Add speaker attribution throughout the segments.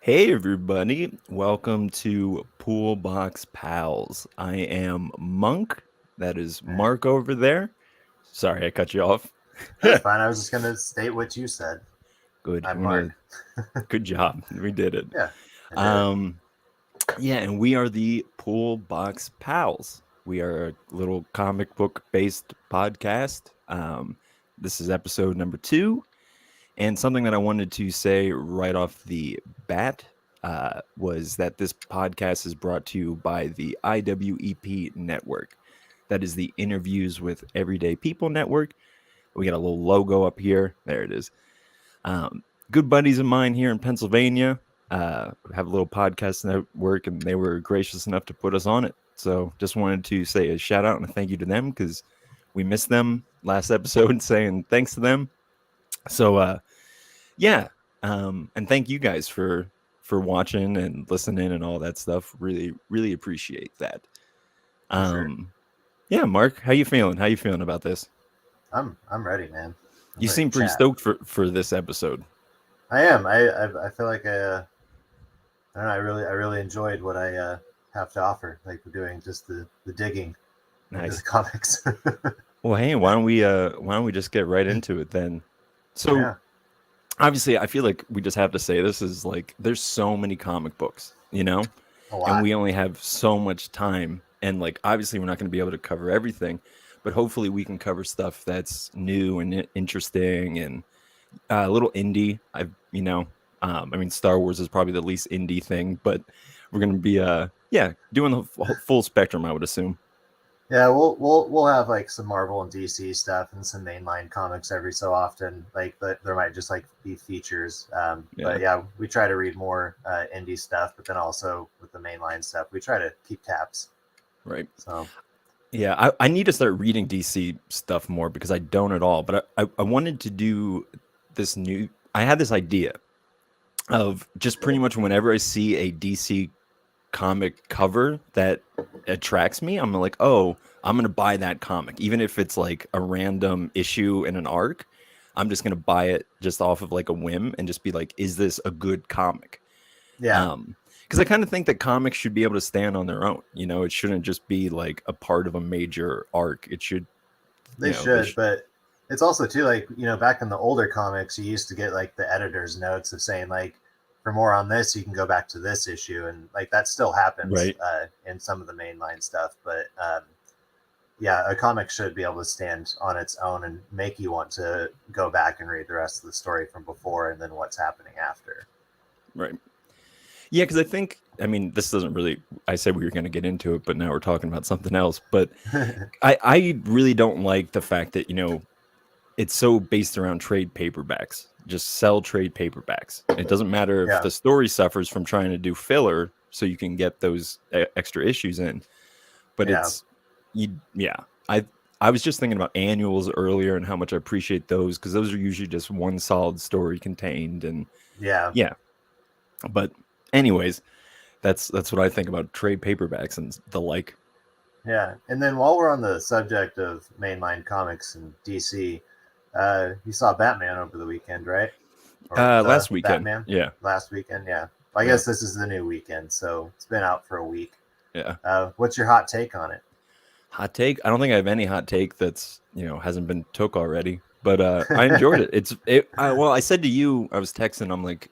Speaker 1: Hey everybody, welcome to Pool Box Pals. I am Monk. That is
Speaker 2: Right.
Speaker 1: Mark over there. Sorry, I cut you off.
Speaker 2: That's fine. I was just gonna state what you said.
Speaker 1: Good.
Speaker 2: I'm Mark.
Speaker 1: Good job. We did it.
Speaker 2: Yeah, I did it.
Speaker 1: Um, yeah, and we are the Pool Box Pals. We are a little comic book based podcast. This is episode number 2. And something that I wanted to say right off the bat was that this podcast is brought to you by the IWEP Network. That is the Interviews with Everyday People Network. We got a little logo up here. There it is. Good buddies of mine here in Pennsylvania have a little podcast network, and they were gracious enough to put us on it. So just wanted to say a shout out and a thank you to them because we missed them last episode, saying thanks to them. So, yeah, and thank you guys for watching and listening and all that stuff. Really appreciate that.
Speaker 2: For sure.
Speaker 1: Um, yeah, Mark, how you feeling? How you feeling about this?
Speaker 2: I'm ready, man. I'm
Speaker 1: You
Speaker 2: ready
Speaker 1: seem
Speaker 2: to
Speaker 1: pretty
Speaker 2: chat.
Speaker 1: stoked for this episode.
Speaker 2: I am. I feel like I don't know. I really enjoyed what I have to offer. Like we're doing just the digging into the
Speaker 1: Nice.
Speaker 2: comics.
Speaker 1: Well, hey, why don't we just get right into it then? So
Speaker 2: Yeah,
Speaker 1: obviously, I feel like we just have to say this is like there's so many comic books,
Speaker 2: a
Speaker 1: and
Speaker 2: lot.
Speaker 1: we only have so much time, and like obviously we're not going to be able to cover everything, but hopefully we can cover stuff that's new and interesting and a little indie. I mean, Star Wars is probably the least indie thing, but we're going to be yeah, doing the full spectrum, I would assume.
Speaker 2: Yeah, we'll have like some Marvel and DC stuff and some mainline comics every so often. Like there might just like be features. But
Speaker 1: Yeah,
Speaker 2: yeah, we try to read more indie stuff, but then also with the mainline stuff, we try to keep tabs.
Speaker 1: right.
Speaker 2: So
Speaker 1: Yeah, I need to start reading DC stuff more because I don't at all. But I wanted to do this new. I had this idea of just pretty much whenever I see a DC comic cover that attracts me, I'm like, oh, I'm gonna buy that comic, even if it's like a random issue in an arc. I'm just gonna buy it just off of like a whim and just be like, is this a good comic?
Speaker 2: yeah,
Speaker 1: Um, because I kind of think that comics should be able to stand on their own. It shouldn't just be like a part of a major arc. It should,
Speaker 2: they
Speaker 1: they
Speaker 2: should, but it's also too like back in the older comics, you used to get like the editor's notes of saying like for more on this, you can go back to this issue, and like that still happens
Speaker 1: right,
Speaker 2: in some of the mainline stuff. But yeah, a comic should be able to stand on its own and make you want to go back and read the rest of the story from before and then what's happening after.
Speaker 1: right. Yeah, because I think, I mean, this doesn't really. I said we were going to get into it, but now we're talking about something else. But I really don't like the fact that it's so based around trade paperbacks. Just sell trade paperbacks. It doesn't matter if
Speaker 2: Yeah,
Speaker 1: the story suffers from trying to do filler so you can get those extra issues in. But
Speaker 2: yeah,
Speaker 1: yeah. I was just thinking about annuals earlier and how much I appreciate those because those are usually just one solid story contained and
Speaker 2: yeah,
Speaker 1: yeah. But anyways, that's what I think about trade paperbacks and the like.
Speaker 2: yeah. And then while we're on the subject of mainline comics and DC, you saw Batman over the weekend, right? Or the
Speaker 1: Last weekend,
Speaker 2: Batman
Speaker 1: yeah,
Speaker 2: last weekend. Yeah. I
Speaker 1: yeah,
Speaker 2: guess this is the new weekend, so it's been out for a week.
Speaker 1: yeah.
Speaker 2: What's your hot take on it?
Speaker 1: Hot take? I don't think I have any hot take that's hasn't been took already. But I enjoyed it. Well, I said to you, I was texting. I'm like,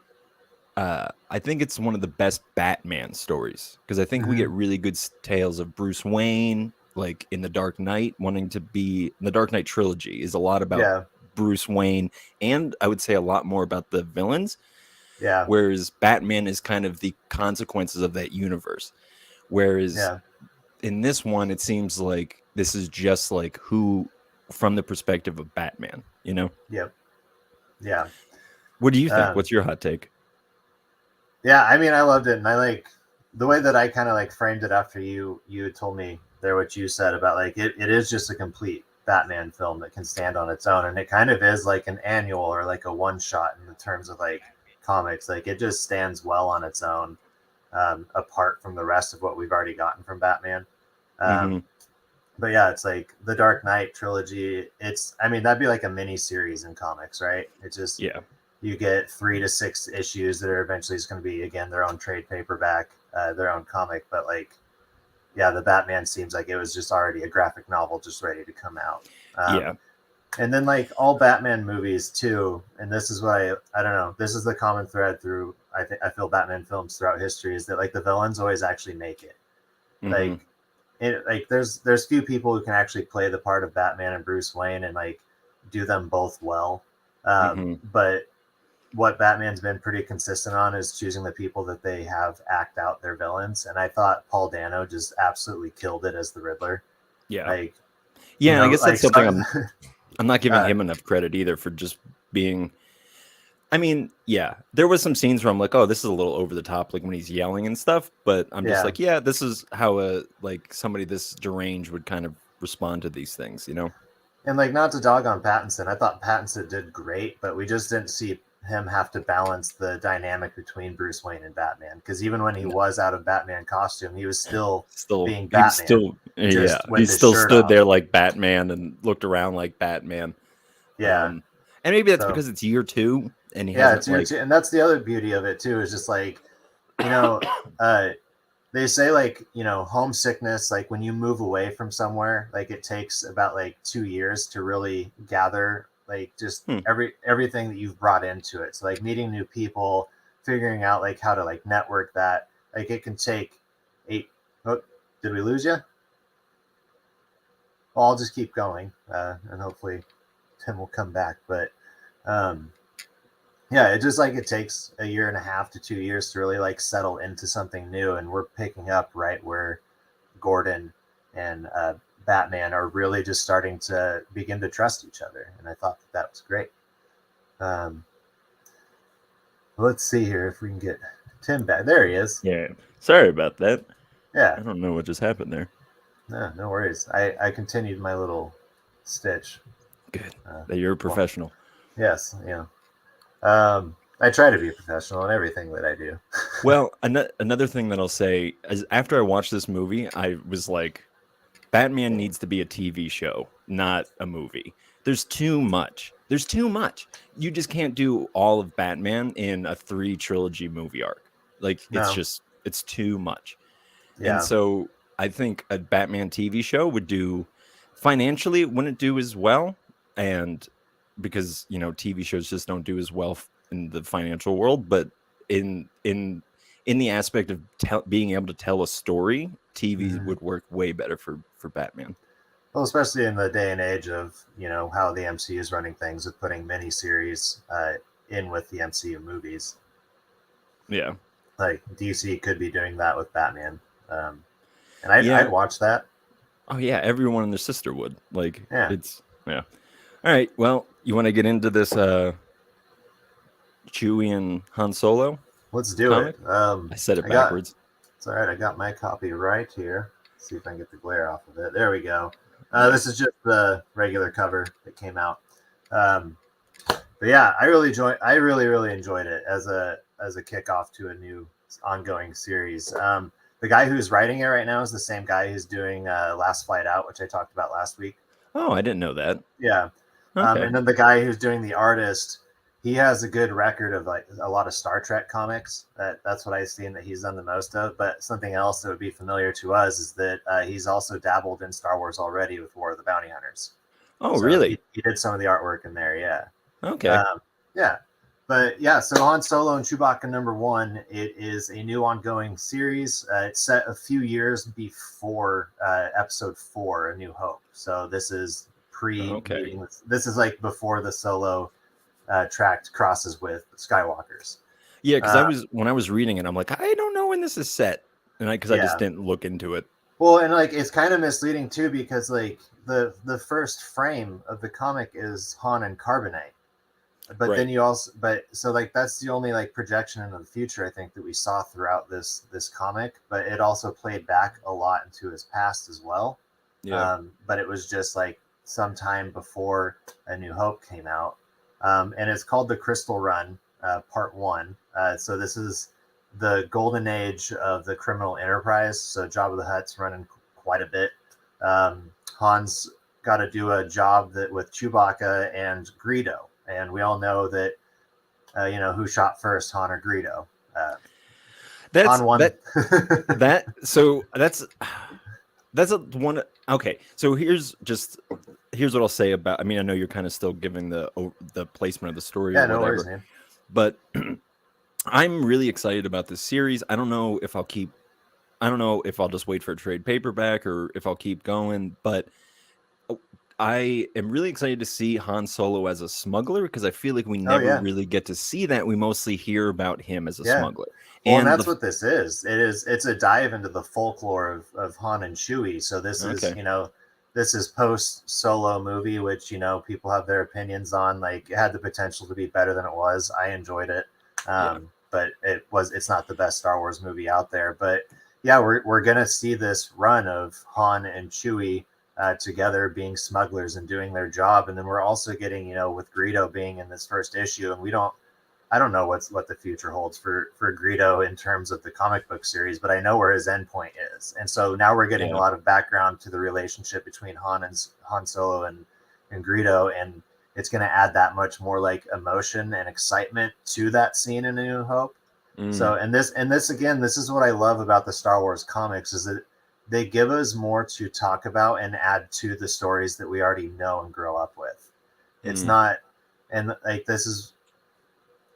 Speaker 1: I think it's one of the best Batman stories because I think we
Speaker 2: Hmm.
Speaker 1: get really good tales of Bruce Wayne, like in the Dark Knight, wanting to be the Dark Knight trilogy is a lot about
Speaker 2: Yeah,
Speaker 1: Bruce Wayne, and I would say a lot more about the villains.
Speaker 2: yeah,
Speaker 1: Whereas Batman is kind of the consequences of that universe. Whereas
Speaker 2: yeah,
Speaker 1: in this one, it seems like this is just like who from the perspective of Batman.
Speaker 2: yep, yeah.
Speaker 1: What do you think?
Speaker 2: Um,
Speaker 1: What's your hot take?
Speaker 2: yeah, I mean, I loved it, and I like the way that I kind of like framed it after you had told me there what you said about like it is just a complete Batman film that can stand on its own, and it kind of is like an annual or like a one shot in the terms of like comics. Like it just stands well on its own, apart from the rest of what we've already gotten from Batman.
Speaker 1: Hmm.
Speaker 2: Um, but yeah, it's like the Dark Knight trilogy. It's I mean that'd be like a mini series in comics, right? It just
Speaker 1: Yeah.
Speaker 2: you get 3 to 6 issues that are eventually is going to be again their own trade paperback, their own comic. But like, yeah, the Batman seems like it was just already a graphic novel just ready to come out.
Speaker 1: Yeah.
Speaker 2: And then like all Batman movies too, and this is what I don't know. This is the common thread through I feel Batman films throughout history is that like the villains always actually make it.
Speaker 1: Mm-hmm.
Speaker 2: Like there's few people who can actually play the part of Batman and Bruce Wayne and like do them both well.
Speaker 1: Mm-hmm.
Speaker 2: But what Batman's been pretty consistent on is choosing the people that they have act out their villains. And I thought Paul Dano just absolutely killed it as the Riddler.
Speaker 1: Yeah.
Speaker 2: Like,
Speaker 1: Yeah, and I guess
Speaker 2: like
Speaker 1: that's something I'm not giving him enough credit either for just being. I mean, yeah, there was some scenes where I'm like, oh, this is a little over the top, like when he's yelling and stuff. But I'm just like, yeah, this is how like somebody this deranged would kind of respond to these things, you know?
Speaker 2: And like, not to dog on Pattinson, I thought Pattinson did great, but we just didn't see him have to balance the dynamic between Bruce Wayne and Batman. Because even when he was out of Batman costume, he was still being Batman.
Speaker 1: He still stood there like Batman and looked around like Batman.
Speaker 2: Yeah.
Speaker 1: And maybe that's because it's year 2 and he
Speaker 2: it's year 2. And that's the other beauty of it too, is just like, you know, they say like, you know, homesickness, like when you move away from somewhere, like it takes about like 2 years to really gather like just everything that you've brought into it. So like meeting new people, figuring out like how to like network that, like it can take 8. Oh, did we lose you? Well, I'll just keep going, and hopefully Tim will come back. But yeah, it just like it takes 1.5 to 2 years to really like settle into something new, and we're picking up right where Gordon and Batman are really just starting to begin to trust each other, and I thought that was great. Let's see here if we can get Tim back. There he is.
Speaker 1: Yeah, sorry about that.
Speaker 2: Yeah,
Speaker 1: I don't know what just happened there.
Speaker 2: No worries. I continued my little stitch.
Speaker 1: Good. That you're a professional.
Speaker 2: Well, yes, yeah. I try to be a professional in everything that I do.
Speaker 1: Well, another thing that I'll say is after I watched this movie, I was like, Batman needs to be a TV show, not a movie. There's too much. There's too much. You just can't do all of Batman in a 3 trilogy movie arc. Like it's too much. Yeah. And so I think a Batman TV show would do financially wouldn't do as well, and because you know TV shows just don't do as well in the financial world, but in the aspect of being able to tell a story, TV would work way better for Batman.
Speaker 2: Well, especially in the day and age of, you know, how the MCU is running things with putting miniseries in with the MCU movies.
Speaker 1: Yeah.
Speaker 2: Like DC could be doing that with Batman. And I'd watch that.
Speaker 1: Oh yeah, everyone and their sister would. Like it's All right, well, you want to get into this Chewy and Han Solo?
Speaker 2: Let's do
Speaker 1: comic?
Speaker 2: It.
Speaker 1: I said it backwards.
Speaker 2: It's all right. I got my copy right here. Let's see if I can get the glare off of it. There we go. This is just the regular cover that came out. But yeah, I really enjoyed it as a kickoff to a new ongoing series. The guy who's writing it right now is the same guy who's doing Last Flight Out, which I talked about last week.
Speaker 1: Oh, I didn't know that.
Speaker 2: Yeah.
Speaker 1: Okay.
Speaker 2: And then the guy who's doing the artist, he has a good record of like a lot of Star Trek comics. That's what I've seen that he's done the most of. But something else that would be familiar to us is that he's also dabbled in Star Wars already with War of the Bounty Hunters.
Speaker 1: Oh, so really?
Speaker 2: He did some of the artwork in there. Yeah.
Speaker 1: Okay.
Speaker 2: Yeah. But yeah, so Han Solo and Chewbacca #1, it is a new ongoing series. It's set a few years before Episode 4, A New Hope. So this is pre-meeting. This is like before the Solo tract crosses with Skywalkers.
Speaker 1: Yeah, because when I was reading it, I'm like, I don't know when this is set, and I just didn't look into it.
Speaker 2: Well, and like it's kind of misleading too, because like the first frame of the comic is Han and Carbonite. But then so like that's the only like projection into the future I think that we saw throughout this comic. But it also played back a lot into his past as well. Yeah. But it was just like sometime before A New Hope came out, and it's called the Crystal Run, Part 1. So this is the golden age of the criminal enterprise. So Jabba the Hutt's running quite a bit. Han's got to do a job with Chewbacca and Greedo. And we all know that who shot first, Han or Greedo.
Speaker 1: That's
Speaker 2: Han won.
Speaker 1: that. So that's a one. Okay, so here's what I'll say about. I mean, I know you're kind of still giving the placement of the story
Speaker 2: Yeah,
Speaker 1: or
Speaker 2: no worries,
Speaker 1: whatever,
Speaker 2: man.
Speaker 1: but I'm really excited about this series. I don't know if I'll just wait for a trade paperback or if I'll keep going, but I am really excited to see Han Solo as a smuggler because I feel like we
Speaker 2: Oh
Speaker 1: never
Speaker 2: yeah,
Speaker 1: really get to see that. We mostly hear about him as a
Speaker 2: yeah.
Speaker 1: smuggler.
Speaker 2: Well, and
Speaker 1: And
Speaker 2: that's what this is. It's a dive into the folklore of Han and Chewy. So this is,
Speaker 1: okay,
Speaker 2: this is post Solo movie, which, people have their opinions on. Like, it had the potential to be better than it was. I enjoyed it.
Speaker 1: Yeah.
Speaker 2: But it's not the best Star Wars movie out there. But yeah, we're gonna see this run of Han and Chewie together being smugglers and doing their job. And then we're also getting, with Greedo being in this first issue, and I don't know what the future holds for Greedo in terms of the comic book series, but I know where his endpoint is. And so now we're getting a lot of background to the relationship between Han Solo and Greedo, and it's going to add that much more like emotion and excitement to that scene in A New Hope. So, and this again, this is what I love about the Star Wars comics, is that they give us more to talk about and add to the stories that we already know and grow up with. It's not, and like, this is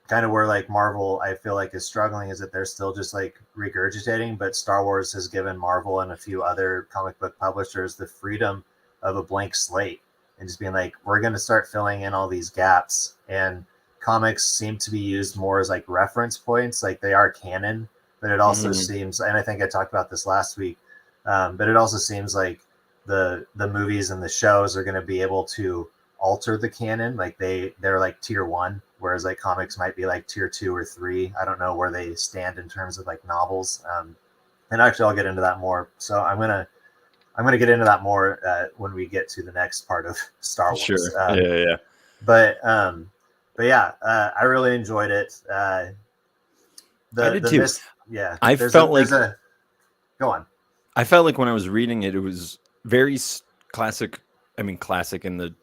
Speaker 2: kind of where like Marvel, I feel like, is struggling, is that they're still just like regurgitating, but Star Wars has given Marvel and a few other comic book publishers the freedom of a blank slate and just being like, we're going to start filling in all these gaps. And comics seem to be used more as like reference points, like they are canon, but it also seems, and I think I talked about this last week, but it also seems like the movies and the shows are going to be able to alter the canon. Like they're like tier 1, whereas like comics might be like tier 2 or 3. I don't know where they stand in terms of like novels. And actually I'll get into that more. So I'm gonna get into that more when we get to the next part of Star Wars.
Speaker 1: Sure. Yeah.
Speaker 2: But yeah, I really enjoyed it.
Speaker 1: I did too.
Speaker 2: Yeah,
Speaker 1: I felt like
Speaker 2: go on.
Speaker 1: I felt like when I was reading it, it was very classic. I mean, classic in the,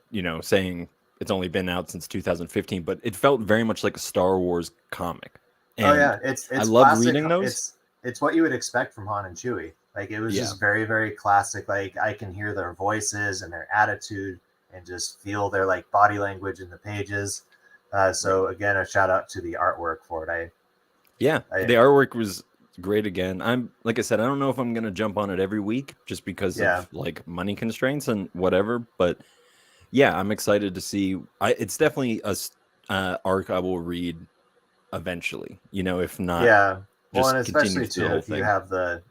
Speaker 1: saying it's only been out since 2015, but it felt very much like a Star Wars comic. And
Speaker 2: oh yeah, it's
Speaker 1: I love
Speaker 2: classic.
Speaker 1: reading those.
Speaker 2: It's what you would expect from Han and Chewie. Like, it was just very, very classic. Like, I can hear their voices and their attitude and just feel their like body language in the pages. So again, a shout out to the artwork for it.
Speaker 1: The artwork was great again. I'm, like I said, I don't know if I'm gonna jump on it every week just because of like money constraints and whatever, but yeah, I'm excited to see. It's definitely a arc I will read eventually, if not.
Speaker 2: Yeah, well,
Speaker 1: just
Speaker 2: and especially too, if
Speaker 1: thing.
Speaker 2: you have the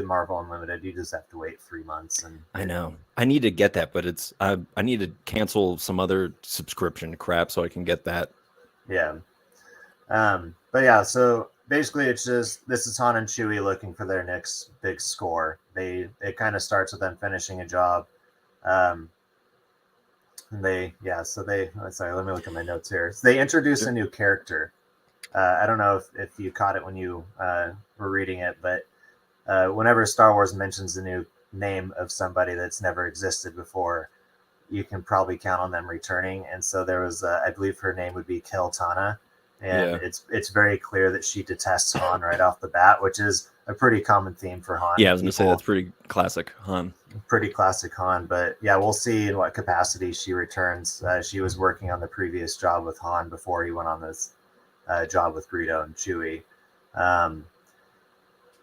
Speaker 2: Marvel Unlimited, you just have to wait 3 months. And
Speaker 1: I know I need to get that, but it's I need to cancel some other subscription crap so I can get that.
Speaker 2: Yeah. But yeah, so basically it's just, this is Han and Chewie looking for their next big score. It kind of starts with them finishing a job. Sorry, let me look at my notes here. So they introduce a new character. I don't know if you caught it when you were reading it, but whenever Star Wars mentions a new name of somebody that's never existed before, you can probably count on them returning. And so there was, I believe her name would be Kel-Tana. And it's very clear that she detests Han right off the bat, which is a pretty common theme for Han.
Speaker 1: Yeah, I was going to say that's pretty classic Han.
Speaker 2: Pretty classic Han, but yeah, we'll see in what capacity she returns. She was working on the previous job with Han before he went on this job with Greedo and Chewie.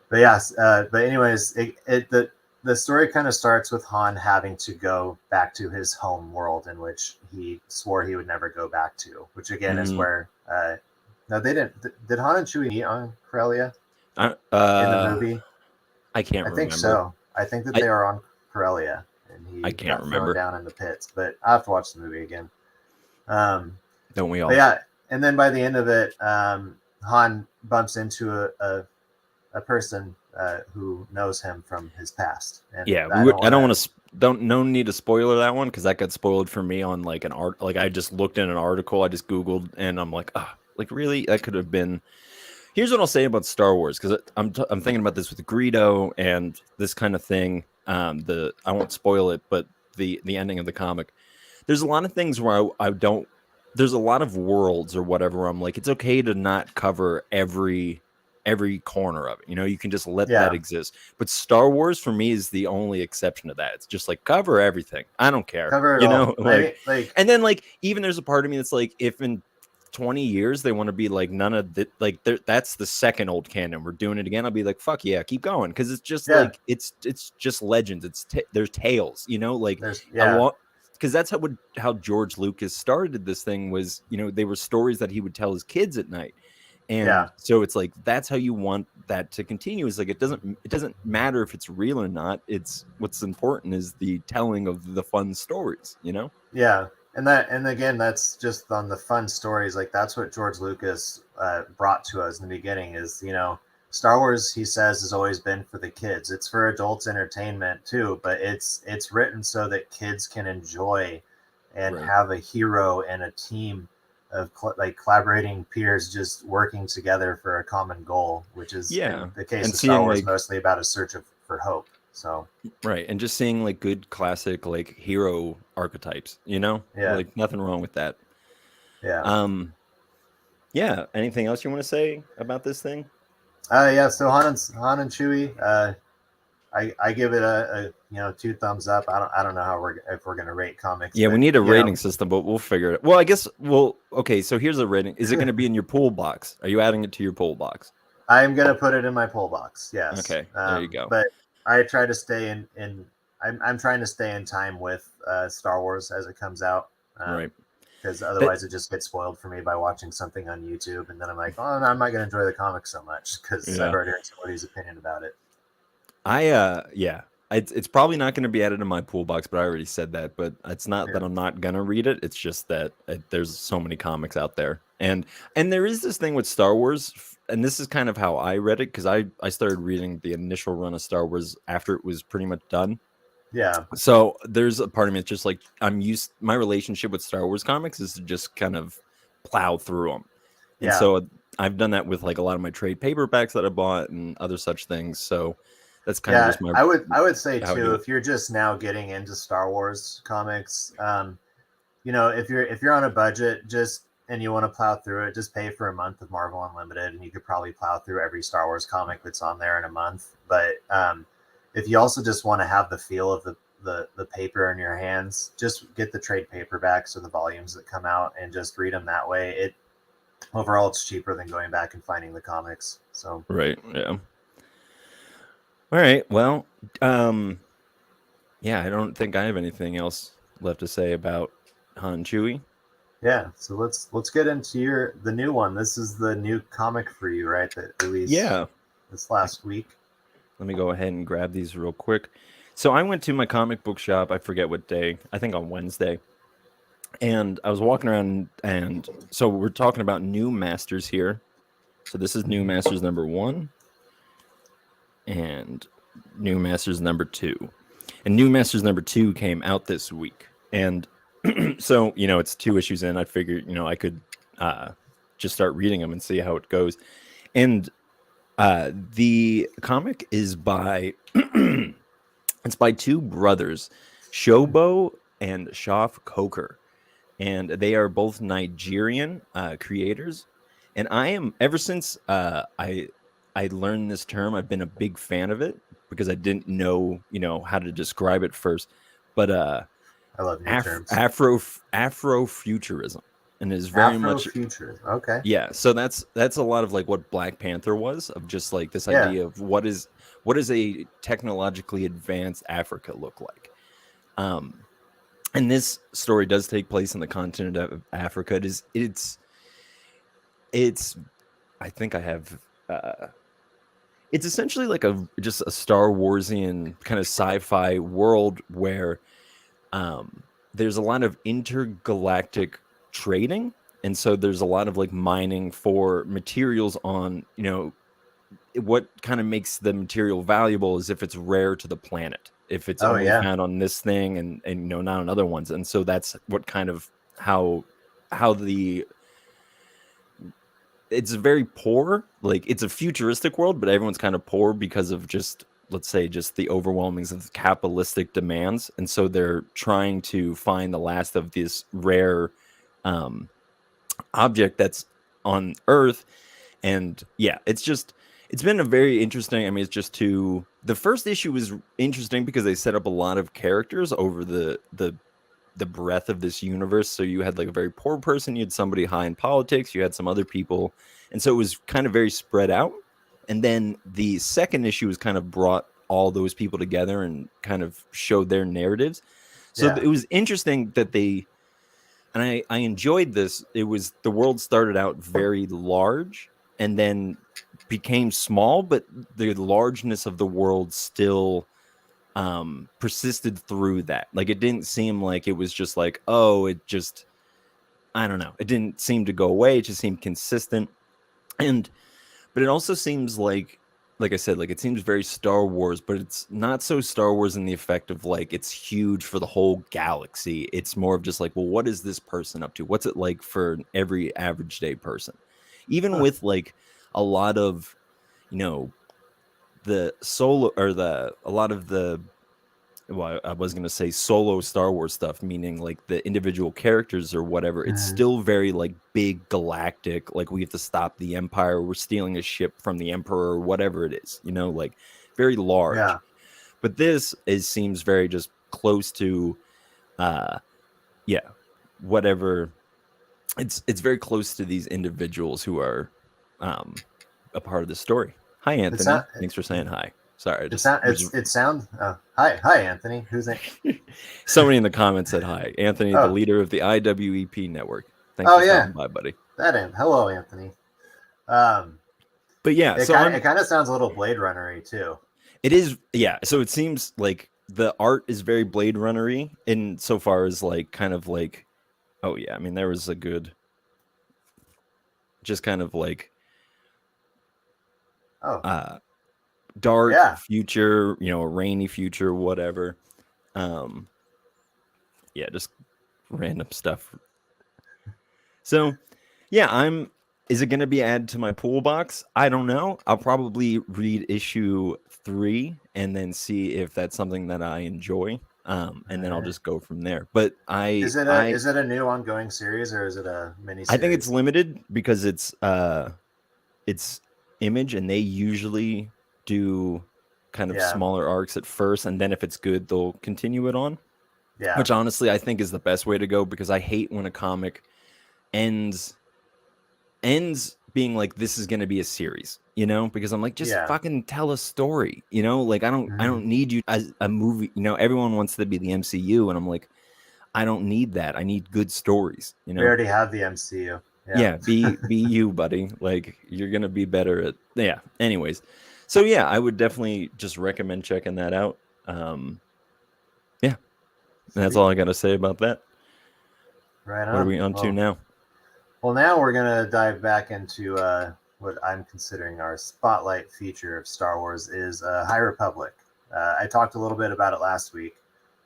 Speaker 2: But anyways, the story kind of starts with Han having to go back to his home world, in which he swore he would never go back to, which again is where no, they didn't. Did Han and Chewie meet on Corellia in the movie?
Speaker 1: I can't remember.
Speaker 2: I think so. I think that they are on Corellia, and he
Speaker 1: can't
Speaker 2: got
Speaker 1: remember.
Speaker 2: thrown down in the pits. But I have to watch the movie again.
Speaker 1: Don't we all?
Speaker 2: Yeah, and then by the end of it, Han bumps into a person who knows him from his past. And
Speaker 1: no need to spoiler that one, because that got spoiled for me on like an art. Like, I just looked in an article, I just Googled, and I'm like, like, really? That could have been. Here's what I'll say about Star Wars, because I'm thinking about this with Greedo and this kind of thing. I won't spoil it, but the ending of the comic, there's a lot of things where I don't there's a lot of worlds or whatever where I'm like, it's okay to not cover every corner of it. You know, you can just let that
Speaker 2: Yeah,
Speaker 1: exist. But Star Wars for me is the only exception to that. It's just like cover everything. I don't care.
Speaker 2: cover it
Speaker 1: You
Speaker 2: all.
Speaker 1: know,
Speaker 2: I
Speaker 1: like,
Speaker 2: mean, like,
Speaker 1: and then like even there's a part of me that's like, if in 20 years they want to be like none of the like that's the second old canon, we're doing it again, I'll be like, fuck yeah, keep going, because it's just
Speaker 2: yeah,
Speaker 1: like it's just legends. There's tales, you know, like
Speaker 2: there's,
Speaker 1: I
Speaker 2: yeah,
Speaker 1: want, because that's how George Lucas started this thing, was, you know, they were stories that he would tell his kids at night.
Speaker 2: yeah,
Speaker 1: And so it's like that's how you want that to continue. Is like it doesn't matter if it's real or not. It's what's important is the telling of the fun stories, you know?
Speaker 2: yeah. And again, that's just on the fun stories. Like that's what George Lucas brought to us in the beginning. Is, you know, Star Wars, he says, has always been for the kids. It's for adults entertainment too, but it's written so that kids can enjoy and
Speaker 1: Right.
Speaker 2: have a hero and a team of like collaborating peers just working together for a common goal, which is in
Speaker 1: Yeah.
Speaker 2: the case
Speaker 1: And
Speaker 2: of Star
Speaker 1: seeing
Speaker 2: Wars
Speaker 1: like,
Speaker 2: mostly about a search for hope. So
Speaker 1: right, and just seeing like good classic like hero archetypes, you know?
Speaker 2: yeah,
Speaker 1: Like nothing wrong with that.
Speaker 2: yeah.
Speaker 1: Um yeah, anything else you want to say about this thing?
Speaker 2: Yeah. So Han and Chewy. I give it a you know, two thumbs up. I don't know how if we're gonna rate comics,
Speaker 1: Yeah, we
Speaker 2: but
Speaker 1: need a
Speaker 2: you know,
Speaker 1: rating system, but we'll figure it. Well, I guess okay, so here's a rating. Is it going to be in your pool box? Are you adding it to your pool box?
Speaker 2: I'm gonna put it in my pull box. Yes,
Speaker 1: Okay, there you go.
Speaker 2: but I try to stay in. I'm trying to stay in time with Star Wars as it comes out.
Speaker 1: Right.
Speaker 2: Because
Speaker 1: That
Speaker 2: otherwise it just gets spoiled for me by watching something on YouTube, and then I'm like, oh, no, I'm not going to enjoy the comic so much because I've
Speaker 1: yeah.
Speaker 2: already heard somebody's opinion about it.
Speaker 1: Yeah. It's probably not going to be added to my pool box, but I already said that. But it's not
Speaker 2: Yeah,
Speaker 1: that I'm not going to read it. It's just that there's so many comics out there, and there is this thing with Star Wars, and this is kind of how I read it, because I started reading the initial run of Star Wars after it was pretty much done.
Speaker 2: yeah,
Speaker 1: So there's a part of me that's just like, my relationship with Star Wars comics is to just kind of plow through them. And
Speaker 2: yeah,
Speaker 1: so I've done that with like a lot of my trade paperbacks that I bought and other such things. So that's kind of
Speaker 2: yeah.
Speaker 1: just my
Speaker 2: I would say
Speaker 1: how I
Speaker 2: too,
Speaker 1: do it.
Speaker 2: if you're just now getting into Star Wars comics, you know, if you're on a budget, just and you want to plow through it, just pay for a month of Marvel Unlimited, and you could probably plow through every Star Wars comic that's on there in a month. But if you also just want to have the feel of the paper in your hands, just get the trade paperbacks or the volumes that come out and just read them that way. It overall it's cheaper than going back and finding the comics. So
Speaker 1: Right. Yeah. All right. Well, um, yeah, I don't think I have anything else left to say about Han Chewy.
Speaker 2: yeah, so let's get into the new one. This is the new comic for you, right? That released
Speaker 1: Yeah.
Speaker 2: this
Speaker 1: I,
Speaker 2: last week.
Speaker 1: let me go ahead and grab these real quick. So I went to my comic book shop. I forget what day. I think on Wednesday. And I was walking around, and so we're talking about new masters here. So this is new masters number 1 and new masters number 2. And new masters number 2 came out this week. And so, you know, it's 2 issues in. I figured, you know, I could just start reading them and see how it goes. And the comic is by it's by 2 brothers, Shobo and Shaf Coker, and they are both Nigerian creators. And I am, ever since I learned this term, I've been a big fan of it, because I didn't know, you know, how to describe it first. But
Speaker 2: I love new terms.
Speaker 1: Afrofuturism, and is very much,
Speaker 2: Afrofuturism. Okay.
Speaker 1: yeah. So that's a lot of like what Black Panther was, of just like this
Speaker 2: Yeah.
Speaker 1: idea of what is a technologically advanced Africa look like. Um, and this story does take place in the continent of Africa. It's I think I have it's essentially like just a Star Warsian kind of sci-fi world where there's a lot of intergalactic trading, and so there's a lot of like mining for materials on, you know, what kind of makes the material valuable is if it's rare to the planet, if it's
Speaker 2: Oh
Speaker 1: only
Speaker 2: yeah.
Speaker 1: found on this thing, and you know, not on other ones. And so that's what kind of how the it's very poor, like it's a futuristic world, but everyone's kind of poor because of just, let's say, just the overwhelmings of capitalistic demands. And so they're trying to find the last of this rare object that's on Earth. And yeah, it's been a very interesting. I mean, it's just too. The first issue was interesting because they set up a lot of characters over the breadth of this universe. So you had like a very poor person, you had somebody high in politics, you had some other people, and so it was kind of very spread out. And then the second issue was kind of brought all those people together and kind of showed their narratives. So
Speaker 2: Yeah.
Speaker 1: it was interesting that they, and I enjoyed this. It was the world started out very large and then became small, but the largeness of the world still persisted through that. Like it didn't seem like it was just like, oh, it just, I don't know, it didn't seem to go away. It just seemed consistent. And but it also seems like I said, like it seems very Star Wars, but it's not so Star Wars in the effect of like it's huge for the whole galaxy. It's more of just like, well, what is this person up to? What's it like for every average day person? Even
Speaker 2: Huh.
Speaker 1: with like a lot of, you know, the solo or the a lot of the, well, I was gonna say solo Star Wars stuff, meaning like the individual characters or whatever. It's
Speaker 2: Mhm.
Speaker 1: still very like big galactic. Like we have to stop the Empire. We're stealing a ship from the Emperor, or whatever it is. You know, like very large.
Speaker 2: Yeah.
Speaker 1: But this is seems very just close to, uh, yeah, whatever. It's very close to these individuals who are, um, a part of the story. Hi,
Speaker 2: It's not.
Speaker 1: Anthony. Thanks for saying hi. Sorry, I
Speaker 2: It's
Speaker 1: just
Speaker 2: not.
Speaker 1: was
Speaker 2: It sound. Hi, Anthony. Who's it?
Speaker 1: somebody in the comments said hi. Anthony, the
Speaker 2: Oh,
Speaker 1: leader of the IWEP Network. Thanks
Speaker 2: oh
Speaker 1: for
Speaker 2: yeah,
Speaker 1: stopping by, buddy.
Speaker 2: Hello, Anthony. Um,
Speaker 1: But yeah,
Speaker 2: it
Speaker 1: so
Speaker 2: kind of
Speaker 1: I'm
Speaker 2: it kind of sounds a little Blade Runner-y too.
Speaker 1: it is yeah, so it seems like the art is very Blade Runner-y in so far as like kind of like, oh yeah, I mean there was a good, just kind of like
Speaker 2: Oh,
Speaker 1: uh dark
Speaker 2: yeah.
Speaker 1: future, you know, a rainy future, whatever. Um yeah, just random stuff. So yeah, I'm. Is it going to be added to my pool box? I don't know. I'll probably read issue 3 and then see if that's something that I enjoy.
Speaker 2: All
Speaker 1: And then I'll
Speaker 2: right.
Speaker 1: just go from there. But I
Speaker 2: Is it a new ongoing series or is it a mini
Speaker 1: I think it's
Speaker 2: series?
Speaker 1: limited because it's Image, and they usually do kind of
Speaker 2: Yeah.
Speaker 1: smaller arcs at first, and then if it's good, they'll continue it on.
Speaker 2: Yeah.
Speaker 1: Which honestly I think is the best way to go because I hate when a comic ends being like this is going to be a series, you know, because I'm like just
Speaker 2: Yeah.
Speaker 1: fucking tell a story, you know, like I
Speaker 2: Mhm.
Speaker 1: don't need you as a movie, you know, everyone wants to be the MCU and I'm like I don't need that. I need good stories, you
Speaker 2: We
Speaker 1: know.
Speaker 2: already have the MCU. Yeah.
Speaker 1: Yeah, be you, buddy. Like you're going to be better at, yeah, anyways. So yeah, I would definitely just recommend checking that out. Um yeah, that's
Speaker 2: Sweet.
Speaker 1: all I got to say about that.
Speaker 2: Right
Speaker 1: What are
Speaker 2: on.
Speaker 1: we on to now?
Speaker 2: Well, now we're gonna dive back into what I'm considering our spotlight feature of Star Wars is High Republic. I talked a little bit about it last week,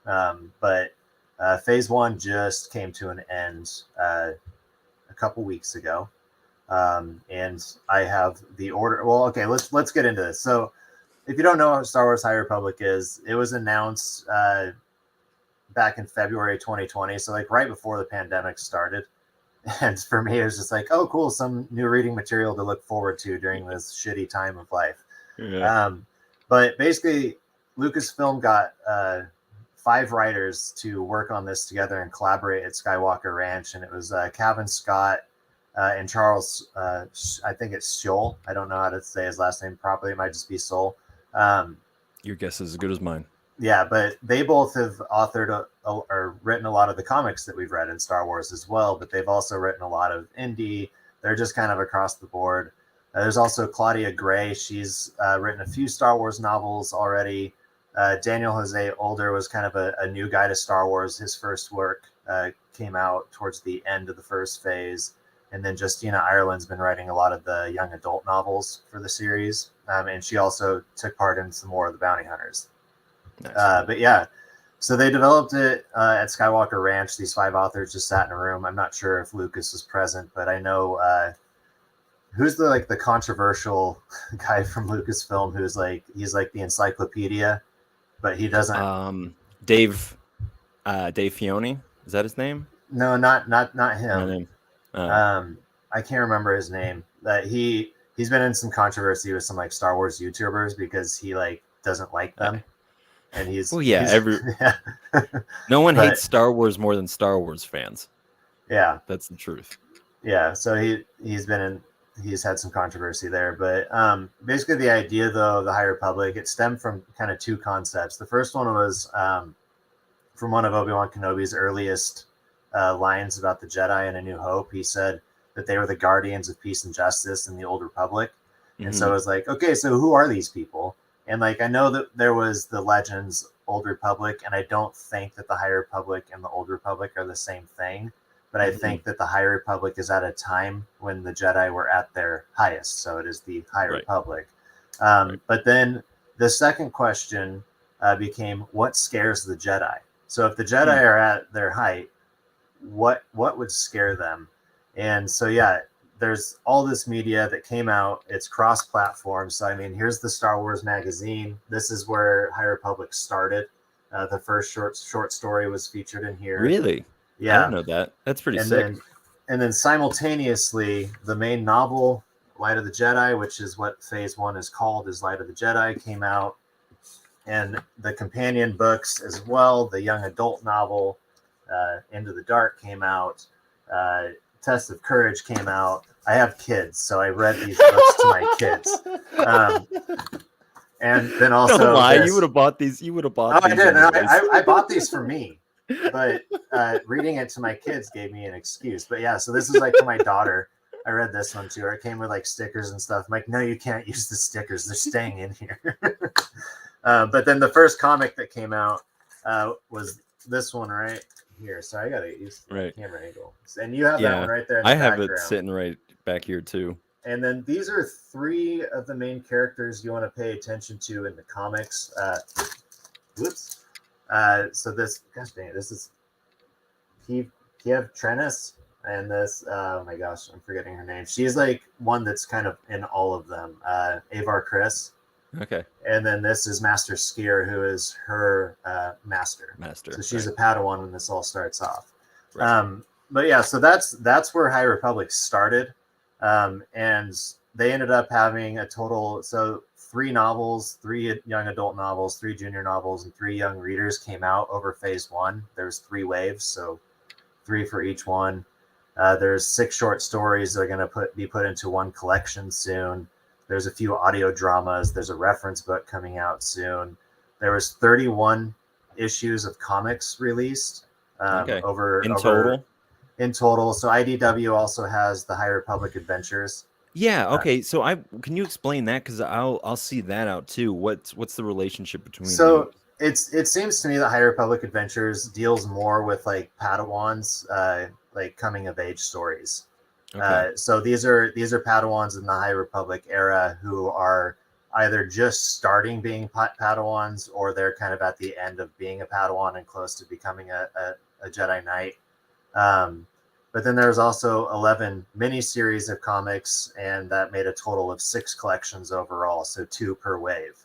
Speaker 2: but Phase One just came to an end a couple weeks ago, and I have the order. Well, okay, let's get into this. So, if you don't know what Star Wars High Republic is, it was announced back in February 2020, so like right before the pandemic started. And for me, it was just like, oh, cool, some new reading material to look forward to during this shitty time of life.
Speaker 1: Yeah.
Speaker 2: Um, but basically, Lucasfilm got 5 writers to work on this together and collaborate at Skywalker Ranch, and it was Calvin Scott and Charles. I think it's Scholl. I don't know how to say his last name properly. It might just be Soul. Um,
Speaker 1: Your guess is as good as mine.
Speaker 2: yeah, but they both have authored or written a lot of the comics that we've read in Star Wars as well. But they've also written a lot of indie. They're just kind of across the board. There's also Claudia Gray. She's written a few Star Wars novels already. Daniel Jose Older was kind of a new guy to Star Wars. His first work came out towards the end of the first phase. And then Justina Ireland's been writing a lot of the young adult novels for the series. And she also took part in some more of the Bounty Hunters.
Speaker 1: Nice.
Speaker 2: But yeah, so they developed it at Skywalker Ranch. These 5 authors just sat in a room. I'm not sure if Lucas was present, but I know who's the controversial guy from Lucasfilm who's like he's like the encyclopedia, but he doesn't.
Speaker 1: Um Dave Dave Fioni, is that his name?
Speaker 2: No, not
Speaker 1: Not
Speaker 2: him.
Speaker 1: him. Oh,
Speaker 2: I can't remember his name. That he's been in some controversy with some like Star Wars YouTubers because he like doesn't like them, and
Speaker 1: well, yeah.
Speaker 2: he's yeah.
Speaker 1: No one
Speaker 2: But
Speaker 1: hates Star Wars more than Star Wars fans.
Speaker 2: yeah,
Speaker 1: That's the truth.
Speaker 2: yeah. So he's had some controversy there, but basically the idea though of the High Republic, it stemmed from kind of two concepts. The first one was from one of Obi-Wan Kenobi's earliest lines about the Jedi in A New Hope. He said that they were the guardians of peace and justice in the Old Republic. And so
Speaker 1: Mm-hmm.
Speaker 2: it was like, okay, so who are these people? And like, I know that there was the Legends Old Republic, and I don't think that the High Republic and the Old Republic are the same thing. But I
Speaker 1: Mm-hmm.
Speaker 2: think that the High Republic is at a time when the Jedi were at their highest. So it is the High
Speaker 1: Right.
Speaker 2: Republic.
Speaker 1: Right.
Speaker 2: But then the second question became, what scares the Jedi? So if the Jedi are at their height, what would scare them? And so yeah, there's all this media that came out. It's cross-platform. So I mean, here's the Star Wars magazine. This is where High Republic started. The first short story was featured in here.
Speaker 1: Really? I didn't
Speaker 2: Yeah,
Speaker 1: know that. That's pretty
Speaker 2: and
Speaker 1: sick.
Speaker 2: then simultaneously, the main novel, Light of the Jedi, which is what Phase One is called, is Light of the Jedi, came out, and the companion books as well. The young adult novel, Into the Dark, came out. Test of Courage came out. I have kids, so I read these books to my kids. And then
Speaker 1: Don't
Speaker 2: also
Speaker 1: lie. You would
Speaker 2: this.
Speaker 1: have bought these. You would have
Speaker 2: Oh,
Speaker 1: bought
Speaker 2: I
Speaker 1: these
Speaker 2: did. No,
Speaker 1: anyways.
Speaker 2: I bought these for me, but reading it to my kids gave me an excuse. But yeah, so this is like for my daughter. I read this one too. It came with like stickers and stuff. I'm like, no, you can't use the stickers. They're staying in here. But then the first comic that came out was this one right here. So I got to use the
Speaker 1: Right.
Speaker 2: camera angle. And you have that
Speaker 1: Yeah.
Speaker 2: one right there in
Speaker 1: I
Speaker 2: the
Speaker 1: have it
Speaker 2: background.
Speaker 1: sitting right back here too.
Speaker 2: And then these are three of the main characters you want to pay attention to in the comics. Whoops. So this, gosh dang it, this is Kiev Trenis, and this, oh my gosh, I'm forgetting her name. She's like one that's kind of in all of them. Avar Chris.
Speaker 1: Okay.
Speaker 2: And then this is Master Skier, who is her master.
Speaker 1: Master.
Speaker 2: So she's
Speaker 1: right.
Speaker 2: a Padawan when this all starts off.
Speaker 1: Right.
Speaker 2: But yeah, so that's where High Republic started. And they ended up having a total, so 3 novels, 3 young adult novels, 3 junior novels, and 3 young readers came out over Phase 1. There's 3 waves, so 3 for each one. There's 6 short stories that are going to be put into one collection soon. There's a few audio dramas. There's a reference book coming out soon. There was 31 issues of comics released
Speaker 1: Okay.
Speaker 2: over
Speaker 1: Total.
Speaker 2: In total. So IDW also has the High Republic Adventures.
Speaker 1: Yeah. Okay. So can you explain that, because I'll see that out too. What's the relationship between
Speaker 2: So
Speaker 1: those?
Speaker 2: it seems to me that High Republic Adventures deals more with like Padawans, like coming of age stories.
Speaker 1: Okay.
Speaker 2: So these are Padawans in the High Republic era who are either just starting being Padawans, or they're kind of at the end of being a Padawan and close to becoming a Jedi Knight. But then there's also 11 mini-series of comics, and that made a total of 6 collections overall, so 2 per wave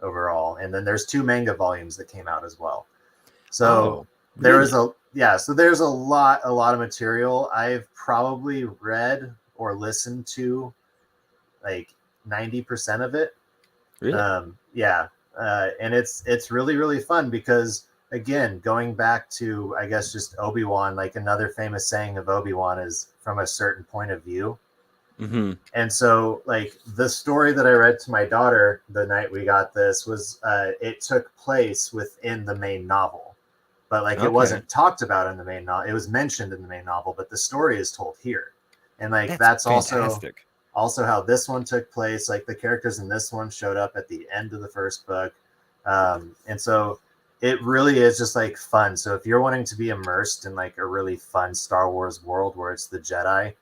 Speaker 2: overall. And then there's 2 manga volumes that came out as well. So there is so there's a lot of material. I've probably read or listened to like 90% of it.
Speaker 1: Really?
Speaker 2: Yeah. And it's really, really fun because, again, going back to, I guess, just Obi-Wan, like another famous saying of Obi-Wan is from a certain point of view.
Speaker 1: Mm-hmm.
Speaker 2: And so, like, the story that I read to my daughter the night we got this was it took place within the main novel, but like it wasn't talked about in the main novel. It was mentioned in the main novel, but the story is told here. And like that's
Speaker 1: fantastic.
Speaker 2: also how this one took place. Like the characters in this one showed up at the end of the first book. And so it really is just like fun. So if you're wanting to be immersed in like a really fun Star Wars world where it's the Jedi,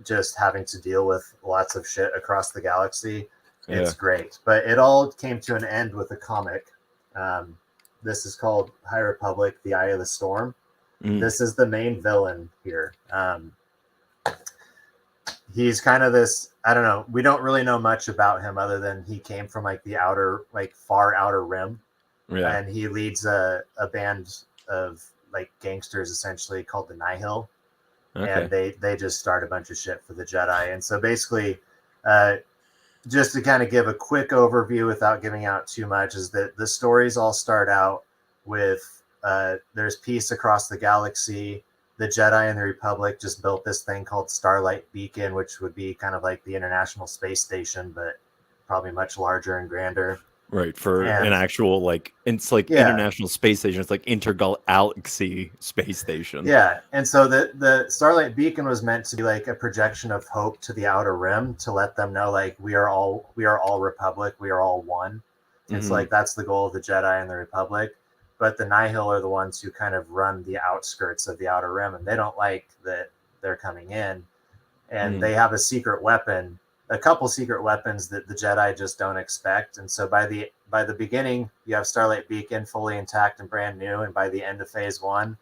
Speaker 2: just having to deal with lots of shit across the galaxy, it's great. But it all came to an end with a comic. This is called High Republic, The Eye of the Storm. This is the main villain here. He's kind of this, I don't know, we don't really know much about him other than he came from like the outer, like far outer rim.
Speaker 1: Yeah.
Speaker 2: And he leads a band of like gangsters essentially called the Nihil. and
Speaker 1: Okay.
Speaker 2: they just start a bunch of shit for the Jedi. And so basically, uh, just to kind of give a quick overview without giving out too much, is that the stories all start out with there's peace across the galaxy. The Jedi and the Republic just built this thing called Starlight Beacon, which would be kind of like the International Space Station, but probably much larger and grander.
Speaker 1: Right, for an
Speaker 2: And
Speaker 1: actual like it's like
Speaker 2: yeah,
Speaker 1: International Space Station. It's like intergalaxy space station.
Speaker 2: yeah. And so the Starlight Beacon was meant to be like a projection of hope to the Outer Rim, to let them know like we are all Republic, we are all one. And so
Speaker 1: Hmm.
Speaker 2: like that's the goal of the Jedi and the Republic. But the Nihil are the ones who kind of run the outskirts of the Outer Rim, and they don't like that they're coming in. And
Speaker 1: Hmm.
Speaker 2: they have a secret weapon, a couple secret weapons that the Jedi just don't expect. And so by the beginning, you have Starlight Beacon fully intact and brand new, and by the end of Phase One,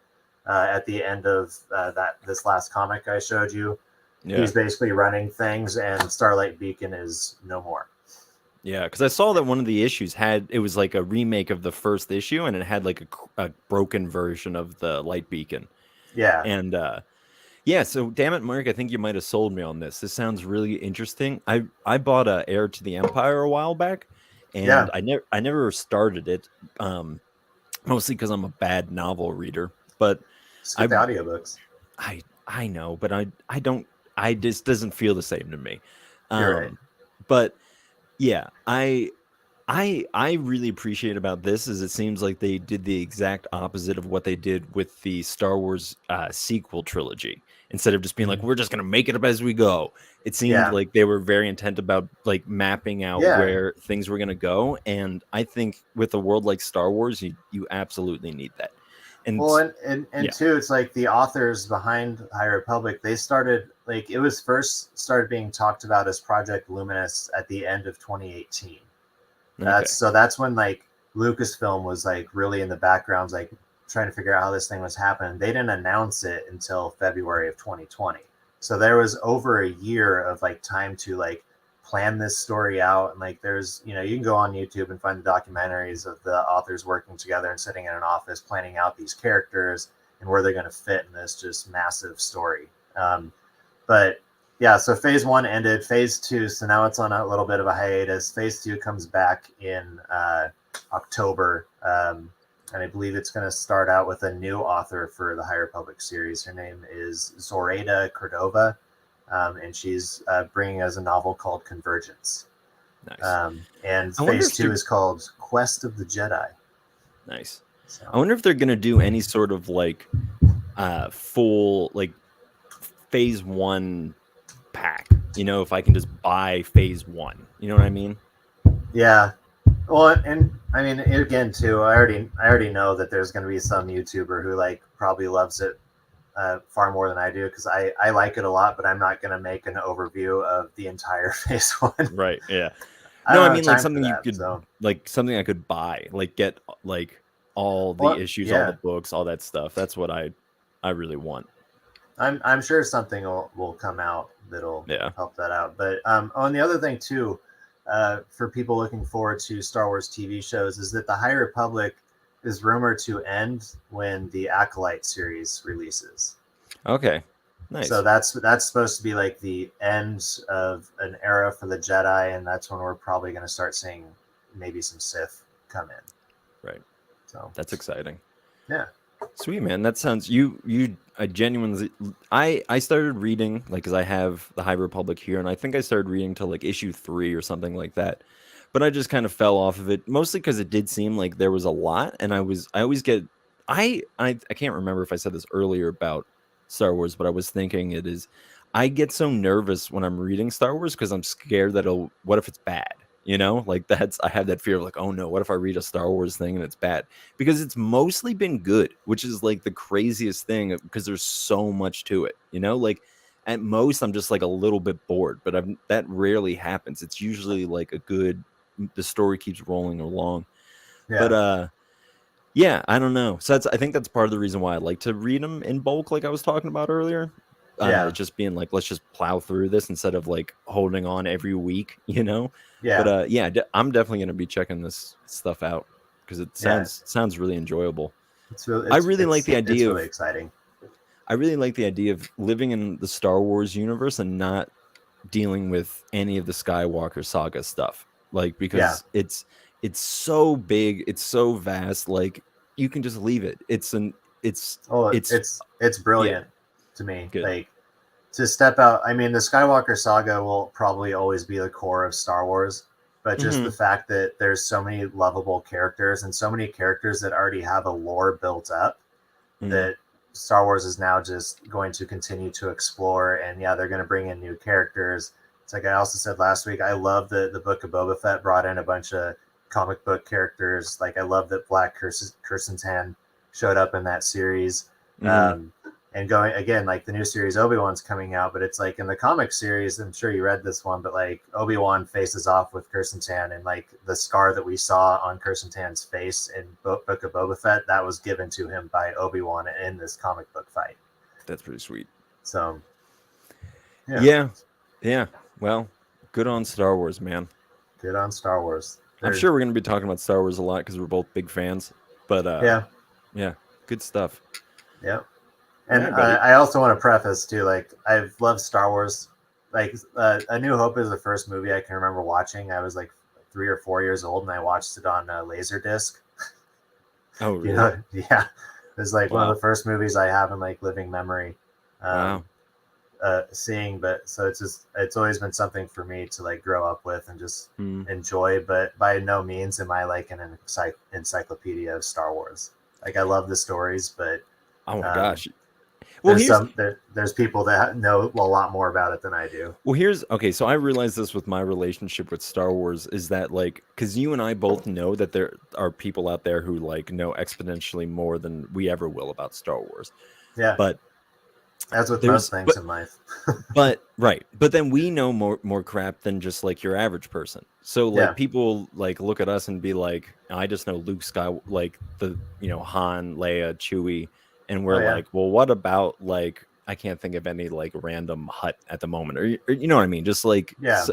Speaker 2: at the end of that this last comic I showed you,
Speaker 1: Yeah.
Speaker 2: he's basically running things, and Starlight Beacon is no more.
Speaker 1: Yeah, because I saw that one of the issues had it was like a remake of the first issue, and it had like a broken version of the light beacon.
Speaker 2: Yeah,
Speaker 1: And yeah, so damn it, Mark, I think you might have sold me on this. This sounds really interesting. I bought a Heir to the Empire a while back, and
Speaker 2: yeah.
Speaker 1: I never started it, um, mostly because I'm a bad novel reader. But
Speaker 2: Just
Speaker 1: I
Speaker 2: get the audiobooks.
Speaker 1: I know, but I don't I just doesn't feel the same to me.
Speaker 2: You're right.
Speaker 1: Um, but yeah, I really appreciate about this is it seems like they did the exact opposite of what they did with the Star Wars sequel trilogy. Instead of just being like,
Speaker 2: Mhm.
Speaker 1: we're just gonna make it up as we go. It seemed
Speaker 2: Yeah,
Speaker 1: like they were very intent about like mapping out
Speaker 2: yeah.
Speaker 1: where things were gonna go. And I think with a world like Star Wars, you absolutely need that. And
Speaker 2: Well, and
Speaker 1: yeah,
Speaker 2: two, it's like the authors behind High Republic, they started like it was first started being talked about as Project Luminous at the end of 2018. That's
Speaker 1: okay,
Speaker 2: so that's when like Lucasfilm was like really in the background, like trying to figure out how this thing was happening. They didn't announce it until February of 2020. So there was over a year of like time to like plan this story out. And like there's, you can go on YouTube and find the documentaries of the authors working together and sitting in an office planning out these characters and where they're going to fit in this just massive story. But yeah, so phase one ended. Phase two, so now it's on a little bit of a hiatus. Phase two comes back in October, and I believe it's going to start out with a new author for the High Republic series. Her name is Zoraida Cordova, and she's bringing us a novel called Convergence.
Speaker 1: nice.
Speaker 2: And
Speaker 1: I wonder
Speaker 2: phase
Speaker 1: if
Speaker 2: two
Speaker 1: they're
Speaker 2: is called Quest of the Jedi.
Speaker 1: nice.
Speaker 2: So
Speaker 1: I wonder if they're gonna do any sort of like full like phase one pack. If I can just buy phase one. You know what I mean?
Speaker 2: yeah, well, and I mean, again, too, I already know that there's going to be some YouTuber who like probably loves it far more than I do because I like it a lot, but I'm not going to make an overview of the entire phase one.
Speaker 1: Right. Yeah.
Speaker 2: I
Speaker 1: No,
Speaker 2: don't
Speaker 1: I
Speaker 2: have
Speaker 1: mean like
Speaker 2: time for
Speaker 1: something you
Speaker 2: that.
Speaker 1: could
Speaker 2: So,
Speaker 1: like something I could buy, like get like all the
Speaker 2: well,
Speaker 1: issues, all the
Speaker 2: yeah,
Speaker 1: books, all that stuff. That's what I really want.
Speaker 2: I'm sure something will come out that'll
Speaker 1: Yeah.
Speaker 2: help that out. But on the other thing too, for people looking forward to Star Wars TV shows, is that the High Republic is rumored to end when the Acolyte series releases.
Speaker 1: Okay.
Speaker 2: So
Speaker 1: Nice.
Speaker 2: that's supposed to be like the end of an era for the Jedi, and that's when we're probably going to start seeing maybe some Sith come in.
Speaker 1: Right.
Speaker 2: So
Speaker 1: That's exciting.
Speaker 2: yeah,
Speaker 1: Sweet man, that sounds you. I genuinely, I started reading like because I have the High Republic here, and I think I started reading till like issue 3 or something like that. But I just kind of fell off of it, mostly because it did seem like there was a lot, and I always get I can't remember if I said this earlier about Star Wars, but I was thinking it is I get so nervous when I'm reading Star Wars because I'm scared that what if it's bad? Like that's I have that fear of like, oh no, what if I read a Star Wars thing and it's bad? Because it's mostly been good, which is like the craziest thing because there's so much to it. Like at most I'm just like a little bit bored, but that rarely happens. It's usually like the story keeps rolling along. But
Speaker 2: yeah,
Speaker 1: yeah, I don't know. So I think that's part of the reason why I like to read them in bulk, like I was talking about earlier.
Speaker 2: yeah,
Speaker 1: Just being like, let's just plow through this instead of like holding on every week. But
Speaker 2: yeah.
Speaker 1: yeah, I'm definitely gonna be checking this stuff out because it
Speaker 2: Yeah,
Speaker 1: sounds really enjoyable.
Speaker 2: it's really
Speaker 1: I
Speaker 2: it's
Speaker 1: really like
Speaker 2: it's
Speaker 1: the
Speaker 2: it's
Speaker 1: idea
Speaker 2: really
Speaker 1: of
Speaker 2: exciting.
Speaker 1: I really like the idea of living in the Star Wars universe and not dealing with any of the Skywalker saga stuff. Like,
Speaker 2: Yeah.
Speaker 1: because it's so big, it's so vast, like you can just leave it.
Speaker 2: Oh,
Speaker 1: It's
Speaker 2: it's
Speaker 1: yeah,
Speaker 2: brilliant to me.
Speaker 1: good.
Speaker 2: Like to step out. I mean, the Skywalker saga will probably always be the core of Star Wars, but just the
Speaker 1: Mhm.
Speaker 2: fact that there's so many lovable characters and so many characters that already have a lore built up
Speaker 1: Mhm.
Speaker 2: that Star Wars is now just going to continue to explore. And yeah, they're going to bring in new characters. It's like I also said last week, I love that the Book of Boba Fett brought in a bunch of comic book characters. Like I love that Black Kirstentan showed up in that series.
Speaker 1: Mhm.
Speaker 2: Um, and going again, like the new series Obi-Wan's coming out, but it's like in the comic series, I'm sure you read this one, but like Obi-Wan faces off with Kirstentan, and like the scar that we saw on Kirstentan's face in Book of Boba Fett, that was given to him by Obi-Wan in this comic book fight.
Speaker 1: That's pretty sweet.
Speaker 2: So yeah,
Speaker 1: Yeah. Yeah. Well, good on Star Wars, man.
Speaker 2: good on Star Wars.
Speaker 1: I'm
Speaker 2: They're
Speaker 1: sure we're going to be talking about Star Wars a lot because we're both big fans. But
Speaker 2: yeah,
Speaker 1: yeah, good stuff.
Speaker 2: yeah.
Speaker 1: All
Speaker 2: And
Speaker 1: right, buddy.
Speaker 2: I also want to preface too, like I've loved Star Wars. Like A New Hope is the first movie I can remember watching. I was like 3 or 4 years old, and I watched it on Laserdisc.
Speaker 1: Oh,
Speaker 2: You
Speaker 1: really?
Speaker 2: know, yeah, it was like one of
Speaker 1: Wow.
Speaker 2: the first movies I have in like living memory. Um,
Speaker 1: Wow.
Speaker 2: Seeing, but so it's always been something for me to like grow up with and just
Speaker 1: Hmm.
Speaker 2: enjoy. But by no means am I like an encyclopedia of Star Wars. Like I love the stories, but
Speaker 1: Oh my
Speaker 2: um,
Speaker 1: gosh. Well, here's
Speaker 2: there's people that know a lot more about it than I do.
Speaker 1: here's okay. So I realized this with my relationship with Star Wars is that like because you and I both know that there are people out there who like know exponentially more than we ever will about Star Wars.
Speaker 2: Yeah,
Speaker 1: But
Speaker 2: as with
Speaker 1: there's
Speaker 2: most things in life.
Speaker 1: but right, but then we know more crap than just like your average person. So like
Speaker 2: Yeah.
Speaker 1: people like look at us and be like, I just know Luke Sky, like the Han, Leia, Chewie, and
Speaker 2: Oh
Speaker 1: we're
Speaker 2: yeah.
Speaker 1: like, well, what about like I can't think of any like random hut at the moment, or you know what I mean? Just like
Speaker 2: Yeah.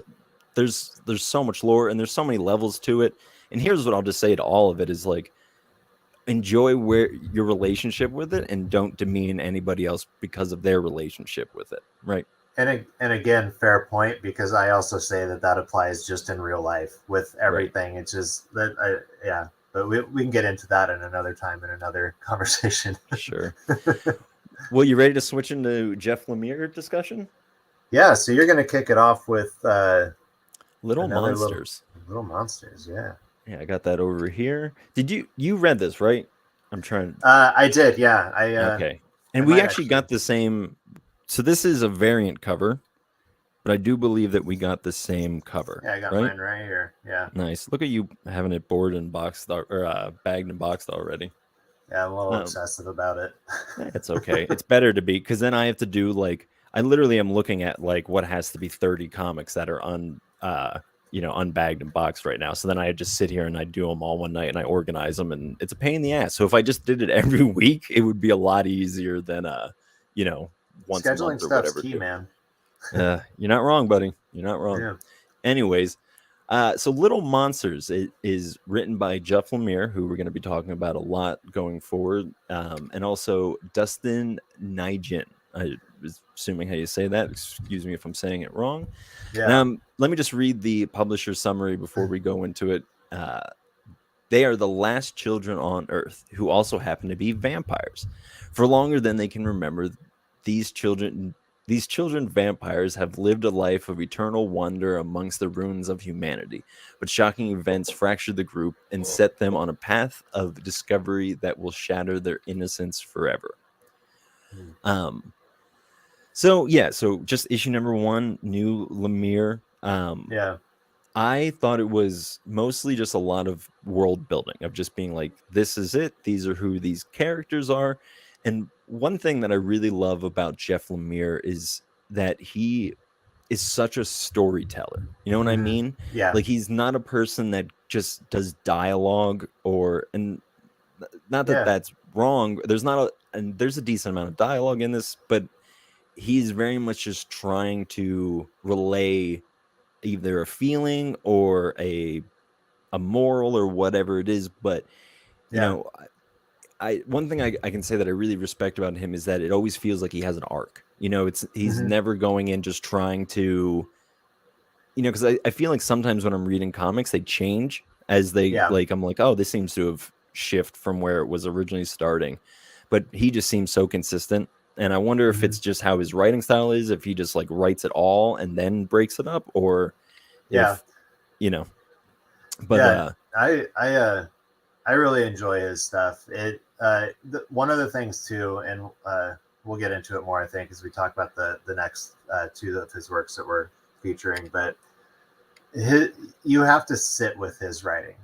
Speaker 1: there's so much lore and there's so many levels to it. And here's what I'll just say to all of it is like enjoy where your relationship with it and don't demean anybody else because of their relationship with it, right?
Speaker 2: And again, fair point, because I also say that that applies just in real life with
Speaker 1: Right.
Speaker 2: everything. It's just that yeah, but we can get into that in another time in another conversation.
Speaker 1: Sure. Well, you ready to switch into Jeff Lemire discussion?
Speaker 2: Yeah, so you're gonna kick it off with
Speaker 1: Little
Speaker 2: another
Speaker 1: Monsters.
Speaker 2: little monsters. Yeah.
Speaker 1: Yeah, I got that over here. Did you read this, right? I'm trying.
Speaker 2: I did. Yeah.
Speaker 1: Okay.
Speaker 2: I
Speaker 1: And we
Speaker 2: might
Speaker 1: actually
Speaker 2: actually.
Speaker 1: got the same. So this is a variant cover, but I do believe that we got the same cover,
Speaker 2: Yeah, I got
Speaker 1: right?
Speaker 2: mine right here. Yeah.
Speaker 1: Nice. Look at you having it boarded and boxed or bagged and boxed already.
Speaker 2: Yeah, I'm a little
Speaker 1: Um,
Speaker 2: obsessive about it.
Speaker 1: it's okay. It's better to be because then I have to do like I literally am looking at like what has to be 30 comics that are unbagged and boxed right now. So then I just sit here and I do them all one night and I organize them and it's a pain in the ass. So if I just did it every week, it would be a lot easier than you know, once a
Speaker 2: Scheduling
Speaker 1: month or
Speaker 2: stuff's
Speaker 1: whatever
Speaker 2: key,
Speaker 1: too.
Speaker 2: man.
Speaker 1: You're not wrong, buddy. You're not wrong.
Speaker 2: Yeah.
Speaker 1: Anyways, so Little Monsters it is written by Jeff Lemire, who we're going to be talking about a lot going forward, and also Dustin Nigent. I was assuming how you say that. Excuse me if I'm saying it wrong.
Speaker 2: Yeah.
Speaker 1: Let me just read the publisher summary before we go into it. Uh, they are the last children on Earth who also happen to be vampires. For longer than they can remember, these children these children vampires have lived a life of eternal wonder amongst the ruins of humanity. But shocking events fracture the group and set them on a path of discovery that will shatter their innocence forever.
Speaker 2: Hmm.
Speaker 1: Um so yeah, so just issue number 1, new Lemire.
Speaker 2: Yeah.
Speaker 1: I thought it was mostly just a lot of world building of just being like, this is it. These are who these characters are. And one thing that I really love about Jeff Lemire is that he is such a storyteller. You know what I
Speaker 2: Mm-hmm.
Speaker 1: mean?
Speaker 2: Yeah.
Speaker 1: Like he's not a person that just does dialogue and not that
Speaker 2: Yeah.
Speaker 1: that's wrong. And there's a decent amount of dialogue in this, but he's very much just trying to relay either a feeling or a moral or whatever it is. But you
Speaker 2: Yeah.
Speaker 1: know one thing I can say that I really respect about him is that it always feels like he has an arc. You know, he's
Speaker 2: Mm-hmm.
Speaker 1: never going in just trying to, because I feel like sometimes when I'm reading comics, they change as they
Speaker 2: Yeah.
Speaker 1: like. I'm like, oh, this seems to have shift from where it was originally starting, but he just seems so consistent. And I wonder if
Speaker 2: Mm-hmm.
Speaker 1: it's just how his writing style is, if he just like writes it all and then breaks it up, or
Speaker 2: Yeah.
Speaker 1: if you know. But
Speaker 2: Yeah. I really enjoy his stuff. One of the things too, and we'll get into it more, I think, as we talk about the next two of his works that we're featuring. But his, you have to sit with his writing.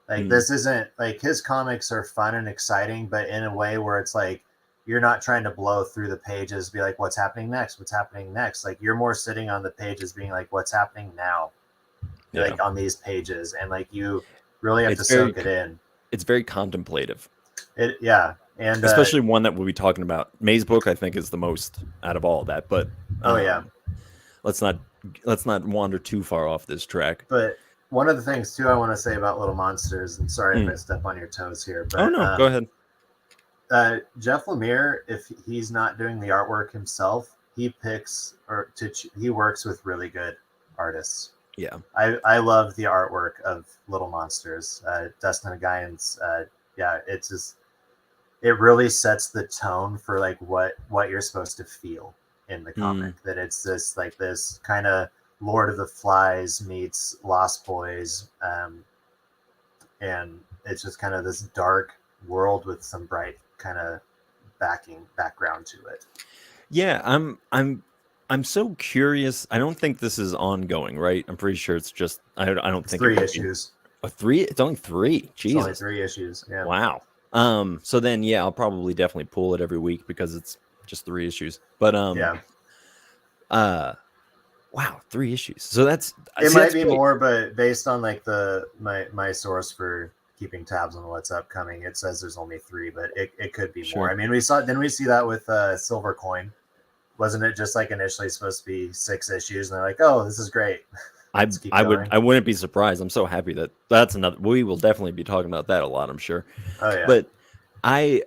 Speaker 2: Like
Speaker 1: mm,
Speaker 2: this isn't like his comics are fun and exciting, but in a way where it's like you're not trying to blow through the pages, be like, what's happening next? What's happening next? Like you're more sitting on the pages, being like, what's happening now?
Speaker 1: yeah,
Speaker 2: Like on these pages, and like you really have
Speaker 1: it's
Speaker 2: to
Speaker 1: very
Speaker 2: soak it in.
Speaker 1: it's very contemplative,
Speaker 2: Yeah, and
Speaker 1: especially one that we'll be talking about. May's book, I think, is the most out of all of that. But
Speaker 2: oh yeah,
Speaker 1: let's not let's not wander too far off this track.
Speaker 2: but one of the things too I want to say about Little Monsters, and sorry if I
Speaker 1: Mm.
Speaker 2: step on your toes here,
Speaker 1: Oh
Speaker 2: but
Speaker 1: no, go ahead.
Speaker 2: Jeff Lemire, if he's not doing the artwork himself, he picks he works with really good artists.
Speaker 1: Yeah.
Speaker 2: I love the artwork of Little Monsters. Dustin Guyan's, yeah, it's just it really sets the tone for like what you're supposed to feel in the
Speaker 1: Mm.
Speaker 2: comic. That it's this kind of Lord of the Flies meets Lost Boys, and it's just kind of this dark world with some bright kind of background to it.
Speaker 1: Yeah, I'm so curious. I don't think this is ongoing, right? I'm pretty sure it's just I don't
Speaker 2: It's
Speaker 1: think it
Speaker 2: three
Speaker 1: would be
Speaker 2: issues.
Speaker 1: a three. It's only three.
Speaker 2: It's only
Speaker 1: Jesus.
Speaker 2: 3 issues. Yeah.
Speaker 1: Wow. So then yeah, I'll probably definitely pull it every week because it's just 3 issues. But
Speaker 2: Yeah.
Speaker 1: uh wow, 3 issues. So that's
Speaker 2: It
Speaker 1: see
Speaker 2: might
Speaker 1: that's
Speaker 2: be
Speaker 1: great.
Speaker 2: more, but based on like my source for keeping tabs on what's upcoming, it says there's only 3, but it could be more.
Speaker 1: Sure.
Speaker 2: I mean, didn't we see that with Silver Coin? Wasn't it just like initially supposed to be 6 issues, and they're like, oh, this is great. Let's keep going.
Speaker 1: I wouldn't be surprised. I'm so happy that that's another. We will definitely be talking about that a lot, I'm sure.
Speaker 2: Oh yeah.
Speaker 1: But I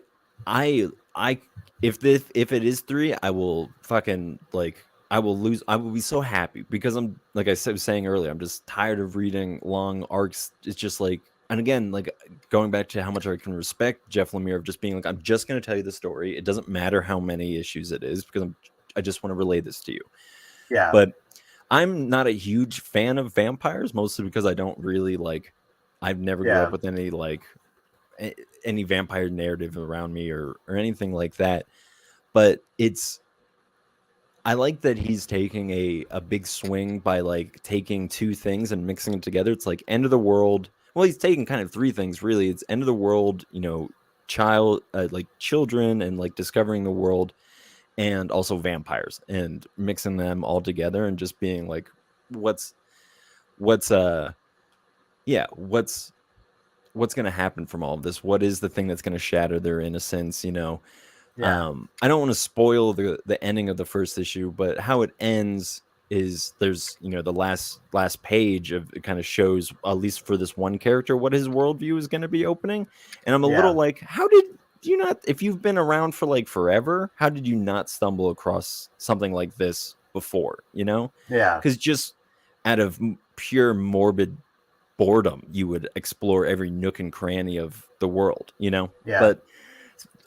Speaker 1: I if it is three, I will fucking like I will lose. I will be so happy because I'm like was saying earlier. I'm just tired of reading long arcs. It's just like, and again, like going back to how much I can respect Jeff Lemire of just being like, I'm just going to tell you the story. It doesn't matter how many issues it is because I just want to relay this to you.
Speaker 2: Yeah.
Speaker 1: But I'm not a huge fan of vampires, mostly because I don't really like. I've never grew up
Speaker 2: Yeah.
Speaker 1: with any vampire narrative around me or anything like that. But I like that he's taking a big swing by like taking two things and mixing it together. It's like end of the world. Well, he's taking kind of three things really. It's end of the world, like children and like discovering the world, and also vampires, and mixing them all together and just being like, what's what's yeah, what's going to happen from all of this? What is the thing that's going to shatter their innocence?
Speaker 2: Yeah.
Speaker 1: I don't want to spoil the ending of the first issue, but how it ends is there's the last page of it kind of shows, at least for this one character, what his worldview is going to be opening, and I'm a little
Speaker 2: Yeah.
Speaker 1: like, how did you not, if you've been around for like forever, how did you not stumble across something like this before?
Speaker 2: Yeah.
Speaker 1: Because just out of pure morbid boredom, you would explore every nook and cranny of the world.
Speaker 2: Yeah.
Speaker 1: But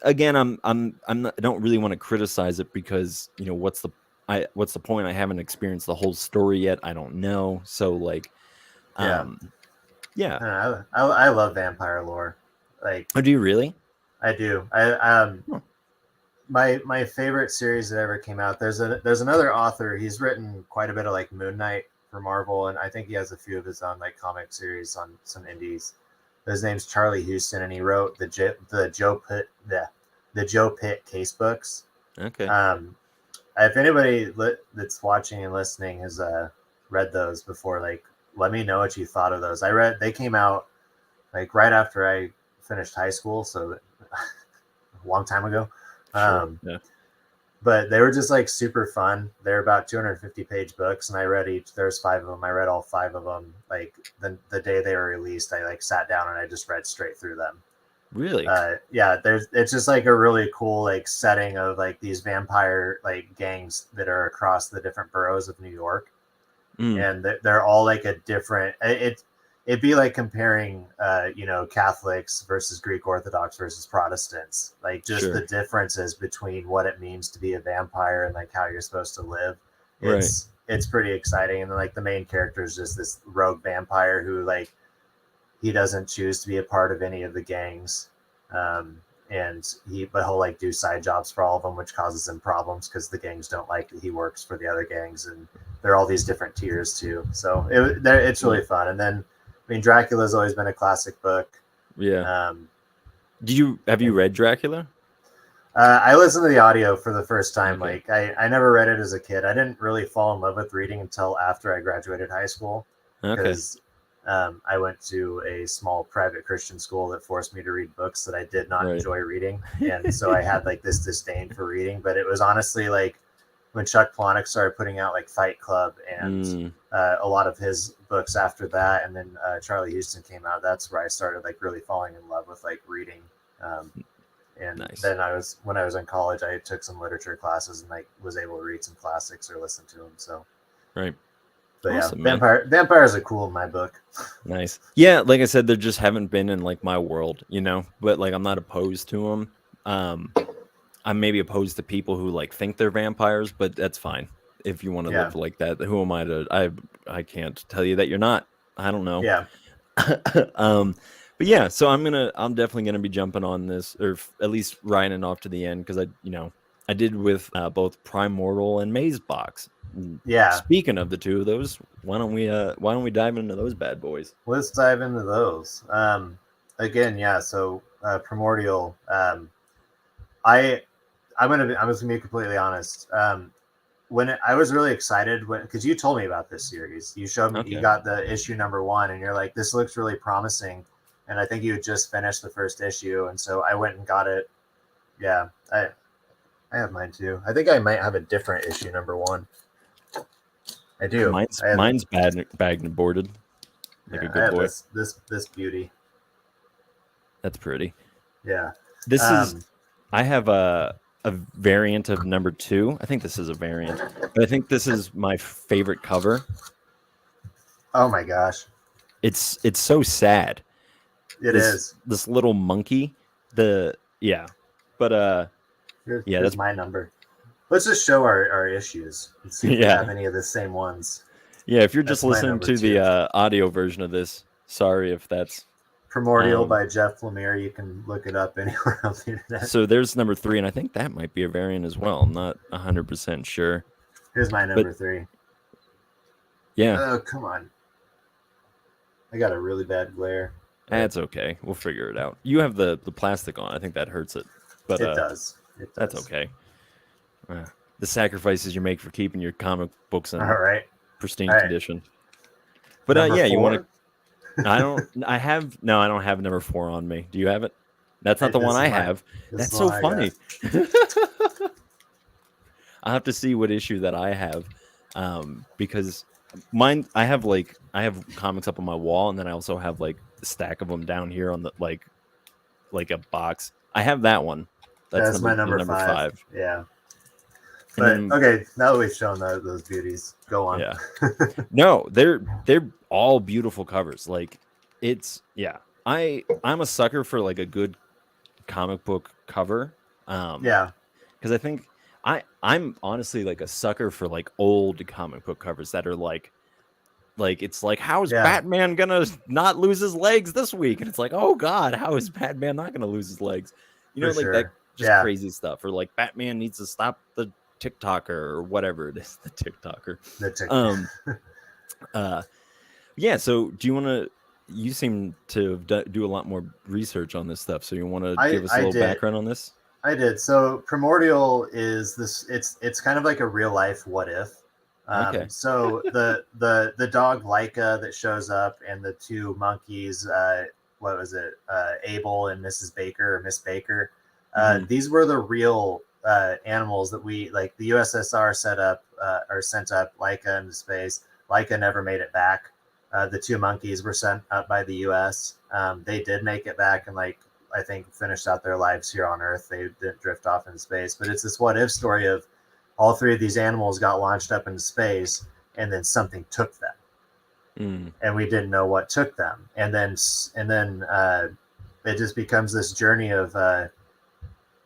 Speaker 1: again, I'm not, I don't really want to criticize it because what's the point? I haven't experienced the whole story yet. I don't know. So like,
Speaker 2: Yeah.
Speaker 1: um, yeah.
Speaker 2: I, don't know, I love vampire lore. Like
Speaker 1: Oh, do you really?
Speaker 2: I do.
Speaker 1: Huh.
Speaker 2: My favorite series that ever came out. There's another author. He's written quite a bit of like Moon Knight for Marvel, and I think he has a few of his own like comic series on some indies. His name's Charlie Houston, and he wrote the Joe Pitt case books.
Speaker 1: Okay.
Speaker 2: If anybody that's watching and listening has read those before, like let me know what you thought of those. They came out like right after I finished high school, so a long time ago.
Speaker 1: Sure.
Speaker 2: Um,
Speaker 1: Yeah.
Speaker 2: but they were just like super fun. They're about 250-page books, and I read each. There's 5 of them. I read all 5 of them. Like the day they were released, I like sat down and I just read straight through them.
Speaker 1: Really?
Speaker 2: Yeah, it's just like a really cool like setting of like these vampire like gangs that are across the different boroughs of New York,
Speaker 1: Mm,
Speaker 2: and they're all like a different. It'd be like comparing, Catholics versus Greek Orthodox versus Protestants, like just the
Speaker 1: sure.
Speaker 2: differences between what it means to be a vampire and like how you're supposed to live.
Speaker 1: Right.
Speaker 2: It's pretty exciting, and then like the main character is just this rogue vampire who like he doesn't choose to be a part of any of the gangs. Um, but he'll like do side jobs for all of them, which causes him problems because the gangs don't like that he works for the other gangs, and there are all these different tiers too. So it's
Speaker 1: Yeah.
Speaker 2: really fun. And then, I mean, Dracula's always been a classic book.
Speaker 1: Yeah.
Speaker 2: Um,
Speaker 1: Have you
Speaker 2: and
Speaker 1: read Dracula?
Speaker 2: I listened to the audio for the first time.
Speaker 1: Okay.
Speaker 2: Like I never read it as a kid. I didn't really fall in love with reading until after I graduated high school
Speaker 1: Okay.
Speaker 2: because I went to a small private Christian school that forced me to read books that I did not
Speaker 1: Right.
Speaker 2: enjoy reading, and so I had like this disdain for reading. But it was honestly like when Chuck Palahniuk started putting out like Fight Club and
Speaker 1: Mm,
Speaker 2: a lot of his books after that, and then Charlie Houston came out. That's where I started like really falling in love with like reading. And
Speaker 1: nice.
Speaker 2: then when I was in college, I took some literature classes and like was able to read some classics or listen to them. So,
Speaker 1: Right.
Speaker 2: but yeah,
Speaker 1: Awesome, man.
Speaker 2: vampires are cool in my book.
Speaker 1: Nice. Yeah, like I said, there just haven't been in like my world, but like I'm not opposed to them. I'm maybe opposed to people who like think they're vampires, but that's fine. If you want to
Speaker 2: Yeah,
Speaker 1: live like that, who am I to I can't tell you that you're not. I don't know.
Speaker 2: yeah,
Speaker 1: um but yeah, so I'm definitely gonna be jumping on this, or at least riding off to the end, because I did with both Primordial and Mazebox.
Speaker 2: yeah.
Speaker 1: Speaking of the two of those, why don't we dive into those bad boys?
Speaker 2: Let's dive into those. Again, yeah. So Primordial. I I'm just gonna be completely honest. I was really excited because you told me about this series. You showed me you
Speaker 1: Okay.
Speaker 2: got the issue number one, and you're like, this looks really promising. And I think you had just finished the first issue, and so I went and got it. Yeah, I have mine too. I think I might have a different issue number one. I do.
Speaker 1: Mine's bagged and boarded like a
Speaker 2: I
Speaker 1: good
Speaker 2: have
Speaker 1: boy.
Speaker 2: this beauty.
Speaker 1: That's pretty.
Speaker 2: Yeah.
Speaker 1: This is
Speaker 2: Um.
Speaker 1: I have a variant of number two. I think this is a variant, but I think this is my favorite cover.
Speaker 2: Oh my gosh.
Speaker 1: It's so sad.
Speaker 2: It
Speaker 1: This
Speaker 2: is.
Speaker 1: this little monkey. Yeah, but yeah,
Speaker 2: Here's
Speaker 1: that's
Speaker 2: my number. Let's just show our issues and see if we have
Speaker 1: yeah,
Speaker 2: any of the same ones.
Speaker 1: yeah. If you're just
Speaker 2: That's my
Speaker 1: listening
Speaker 2: number
Speaker 1: to the
Speaker 2: two.
Speaker 1: audio version of this, sorry if that's
Speaker 2: Primordial
Speaker 1: um.
Speaker 2: by Jeff Lemire. You can look it up anywhere on the internet.
Speaker 1: So there's number three, and I think that might be a variant as well. I'm not 100% sure,
Speaker 2: Here's my
Speaker 1: but
Speaker 2: number three.
Speaker 1: yeah,
Speaker 2: Oh, come on. I got a really bad glare. But
Speaker 1: that's okay. We'll figure it out. You have the plastic on. I think that hurts it, but
Speaker 2: it does. It
Speaker 1: that's
Speaker 2: does.
Speaker 1: okay. The sacrifices you make for keeping your comic books
Speaker 2: All
Speaker 1: in
Speaker 2: right.
Speaker 1: pristine
Speaker 2: All right.
Speaker 1: condition. But
Speaker 2: Number
Speaker 1: yeah, you want
Speaker 2: four.
Speaker 1: to? I don't. I have no. I don't have number four on me. Do you have it? That's not the one
Speaker 2: This is
Speaker 1: I
Speaker 2: my.
Speaker 1: have.
Speaker 2: This is
Speaker 1: That's
Speaker 2: the
Speaker 1: so
Speaker 2: one I got.
Speaker 1: funny. I'll have to see what issue that I have, because mine. I have comics up on my wall, and then I also have like a stack of them down here on the like a box. I have that one. That's
Speaker 2: That's my
Speaker 1: the
Speaker 2: number
Speaker 1: number
Speaker 2: five.
Speaker 1: five,
Speaker 2: Yeah.
Speaker 1: and
Speaker 2: But
Speaker 1: then
Speaker 2: okay, now that we've shown those beauties, go on.
Speaker 1: yeah. No, they're all beautiful covers. Like yeah. I'm a sucker for like a good comic book cover.
Speaker 2: Yeah.
Speaker 1: Because I think I'm honestly like a sucker for like old comic book covers that are like it's like, how is
Speaker 2: Yeah.
Speaker 1: Batman gonna not lose his legs this week? And it's like, oh god, how is Batman not gonna lose his legs?
Speaker 2: For
Speaker 1: Like that
Speaker 2: sure.
Speaker 1: just
Speaker 2: Yeah.
Speaker 1: crazy stuff. Or like Batman needs to stop the TikToker or whatever it is, the TikToker.
Speaker 2: The tick.
Speaker 1: Um yeah, so do you want to you seem to do a lot more research on this stuff, so you want to give us a
Speaker 2: I
Speaker 1: little
Speaker 2: did.
Speaker 1: background on this?
Speaker 2: I did. So Primordial is this. It's kind of like a real life what if.
Speaker 1: Okay.
Speaker 2: So the dog Leica that shows up and the two monkeys. What was it? Abel and Mrs. Baker or Miss Baker.
Speaker 1: Mhm.
Speaker 2: These were the real animals that we like. The USSR set up or sent up Leica into space. Leica never made it back. The two monkeys were sent up by the U.S. They did make it back in like I think, finished out their lives here on Earth. They didn't drift off into space. But it's this what if story of all three of these animals got launched up into space, and then something took them, and we didn't know what took them. And then it just becomes this journey of.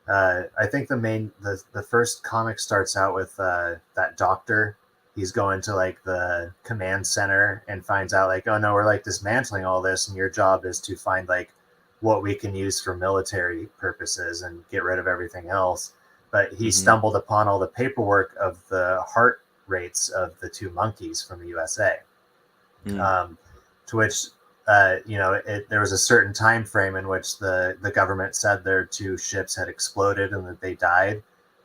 Speaker 2: I think the first comic starts out with that doctor. He's going to like the command center and finds out like, oh no, we're like dismantling all this, and your job is to find like what we can use for military purposes and get rid of everything else. But he stumbled upon all the paperwork of the heart rates of the two monkeys from the USA, to which there was a certain time frame in which the government said their two ships had exploded and that they died,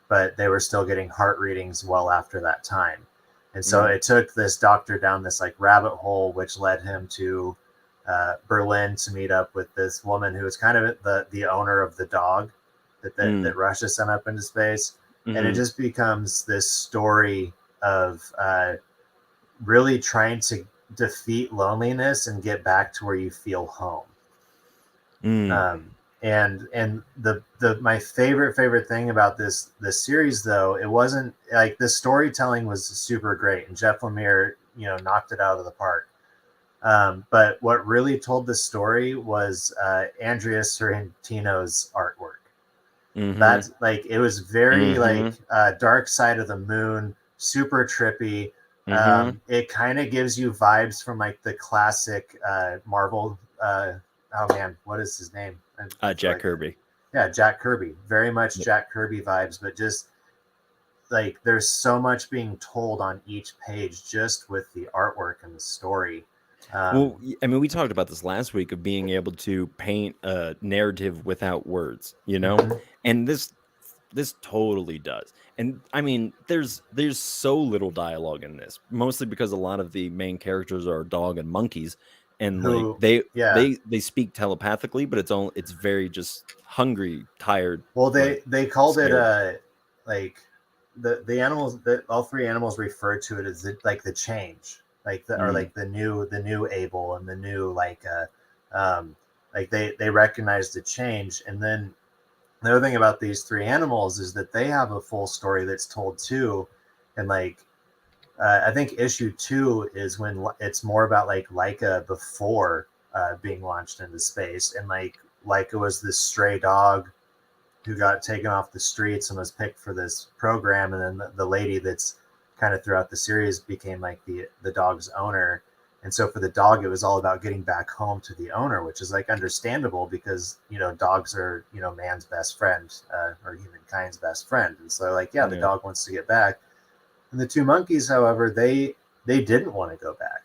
Speaker 2: but they were still getting heart readings well after that time. And so it took this doctor down this like rabbit hole, which led him to Berlin to meet up with this woman who was kind of the owner of the dog that Russia sent up into space. And it just becomes this story of really trying to defeat loneliness and get back to where you feel home. And the my favorite thing about this series, though, it wasn't like the storytelling was super great, and Jeff Lemire knocked it out of the park. But what really told the story was Andrea Sorrentino's artwork. That's like, it was very like Dark Side of the Moon, super trippy. It kind of gives you vibes from like the classic Marvel. Oh man, what is his name?
Speaker 1: Jack Kirby.
Speaker 2: Yeah, Jack Kirby. Very much Jack Kirby vibes, but just like there's so much being told on each page just with the artwork and the story.
Speaker 1: Well, I mean, we talked about this last week of being able to paint a narrative without words, and this totally does. And I mean, there's so little dialogue in this, mostly because a lot of the main characters are dog and monkeys, and they speak telepathically, but it's very just hungry, tired.
Speaker 2: Well, they called it like the animals that all three animals refer to it as like the change, like or like the new Abel and the new like they recognize the change. And then the other thing about these three animals is that they have a full story that's told too. And like, I think issue 2 is when it's more about like Laika before being launched into space. And like Laika was this stray dog who got taken off the streets and was picked for this program. And then the lady that's kind of throughout the series became like the dog's owner. And so for the dog, it was all about getting back home to the owner, which is like understandable because, dogs are, man's best friend or humankind's best friend. And so like, the dog wants to get back. And the two monkeys, however, they didn't want to go back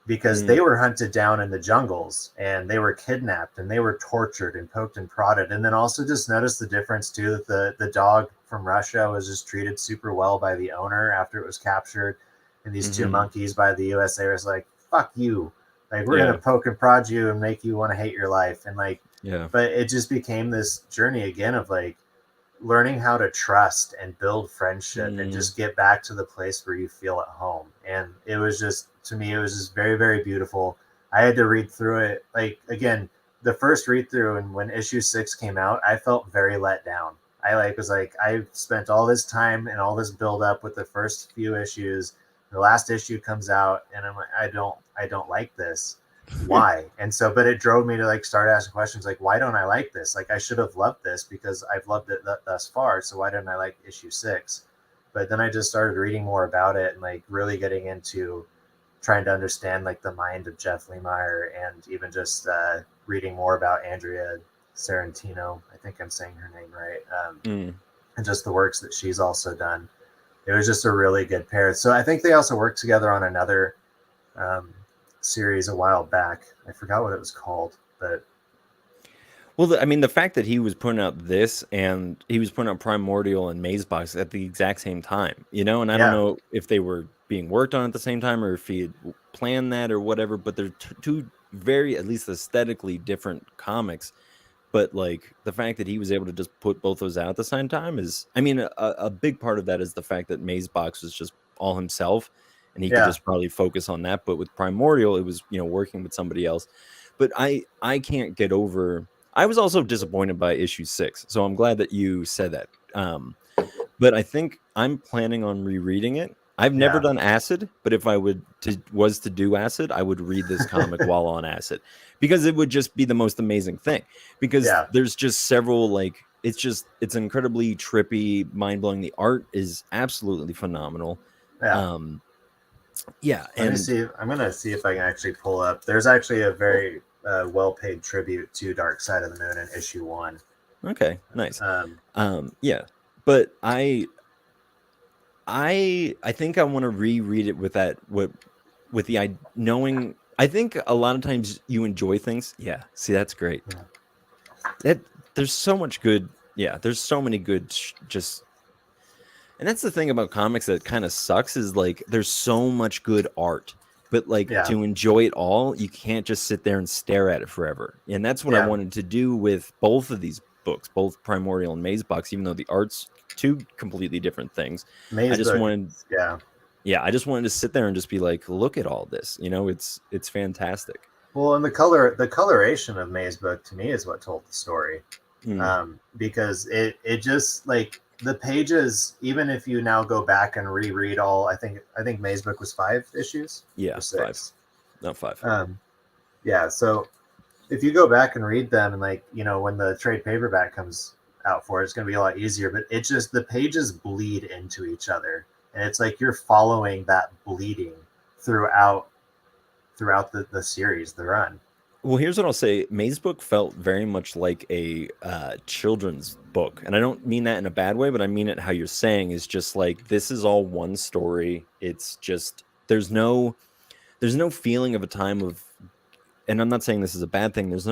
Speaker 2: because they were hunted down in the jungles and they were kidnapped and they were tortured and poked and prodded. And then also just notice the difference too, that the dog from Russia was just treated super well by the owner after it was captured. And these two monkeys by the USA was like, fuck you, like we're gonna poke and prod you and make you want to hate your life. And like, but it just became this journey again of like learning how to trust and build friendship and just get back to the place where you feel at home. And it was just, to me, it was just very, very beautiful. I had to read through it. Like, again, the first read through, and when issue 6 came out, I felt very let down. I spent all this time and all this build up with the first few issues. The last issue comes out and I'm like, I don't like this. Why? And so, but it drove me to like start asking questions like, why don't I like this? Like, I should have loved this because I've loved it thus far. So why didn't I like issue 6? But then I just started reading more about it and like really getting into trying to understand like the mind of Jeff Lemire, and even just reading more about Andrea Sorrentino. I think I'm saying her name right. And just the works that she's also done. It was just a really good pair. So I think they also worked together on another series a while back. I forgot what it was called, but
Speaker 1: well, I mean, the fact that he was putting out this and he was putting out Primordial and Mazebox at the exact same time, and I don't know if they were being worked on at the same time or if he had planned that or whatever, but they're two very, at least aesthetically, different comics. But like the fact that he was able to just put both those out at the same time is, I mean, a big part of that is the fact that Mazebox was just all himself and he could just probably focus on that. But with Primordial, it was, working with somebody else. But I can't get over I was also disappointed by issue 6, so I'm glad that you said that. But I think I'm planning on rereading it. I've never
Speaker 2: Yeah.
Speaker 1: done acid, but if I was to do acid, I would read this comic while on acid because it would just be the most amazing thing. Because
Speaker 2: Yeah.
Speaker 1: there's just several like it's incredibly trippy, mind blowing. The art is absolutely phenomenal.
Speaker 2: Yeah.
Speaker 1: Um, yeah,
Speaker 2: Let me
Speaker 1: and
Speaker 2: see. I'm gonna see if I can actually pull up. There's actually a very well-paid tribute to Dark Side of the Moon in issue 1.
Speaker 1: okay, nice.
Speaker 2: Um,
Speaker 1: Yeah, but I think I want to reread it with that with the knowing. I think a lot of times you enjoy things. Yeah, see, that's great.
Speaker 2: yeah.
Speaker 1: That there's so much good. Yeah, there's so many good. Just and that's the thing about comics that kind of sucks is like there's so much good art, but like
Speaker 2: Yeah.
Speaker 1: to enjoy it all, you can't just sit there and stare at it forever. And that's what I
Speaker 2: Yeah.
Speaker 1: wanted to do with both of these books, both Primordial and Mazebox, even though the art's two completely different things. I
Speaker 2: Maze
Speaker 1: just
Speaker 2: book.
Speaker 1: wanted
Speaker 2: Yeah.
Speaker 1: yeah, I just wanted to sit there and just be like, look at all this. You know, it's fantastic.
Speaker 2: Well, and the coloration of Maze book to me is what told the story,
Speaker 1: Mm,
Speaker 2: because it just like the pages. Even if you now go back and reread all, I think Maze book was 5 issues
Speaker 1: yeah,
Speaker 2: or
Speaker 1: 5,
Speaker 2: 6.
Speaker 1: not 5.
Speaker 2: Yeah. So if you go back and read them, and like when the trade paperback comes out for it, it's going to be a lot easier. But it just the pages bleed into each other, and it's like you're following that bleeding throughout the series, the run.
Speaker 1: Well, here's what I'll say. Maze Book felt very much like a children's book. And I don't mean that in a bad way, but I mean it how you're saying is just like this is all one story. It's just there's no feeling of a time of and I'm not saying this is a bad thing. There's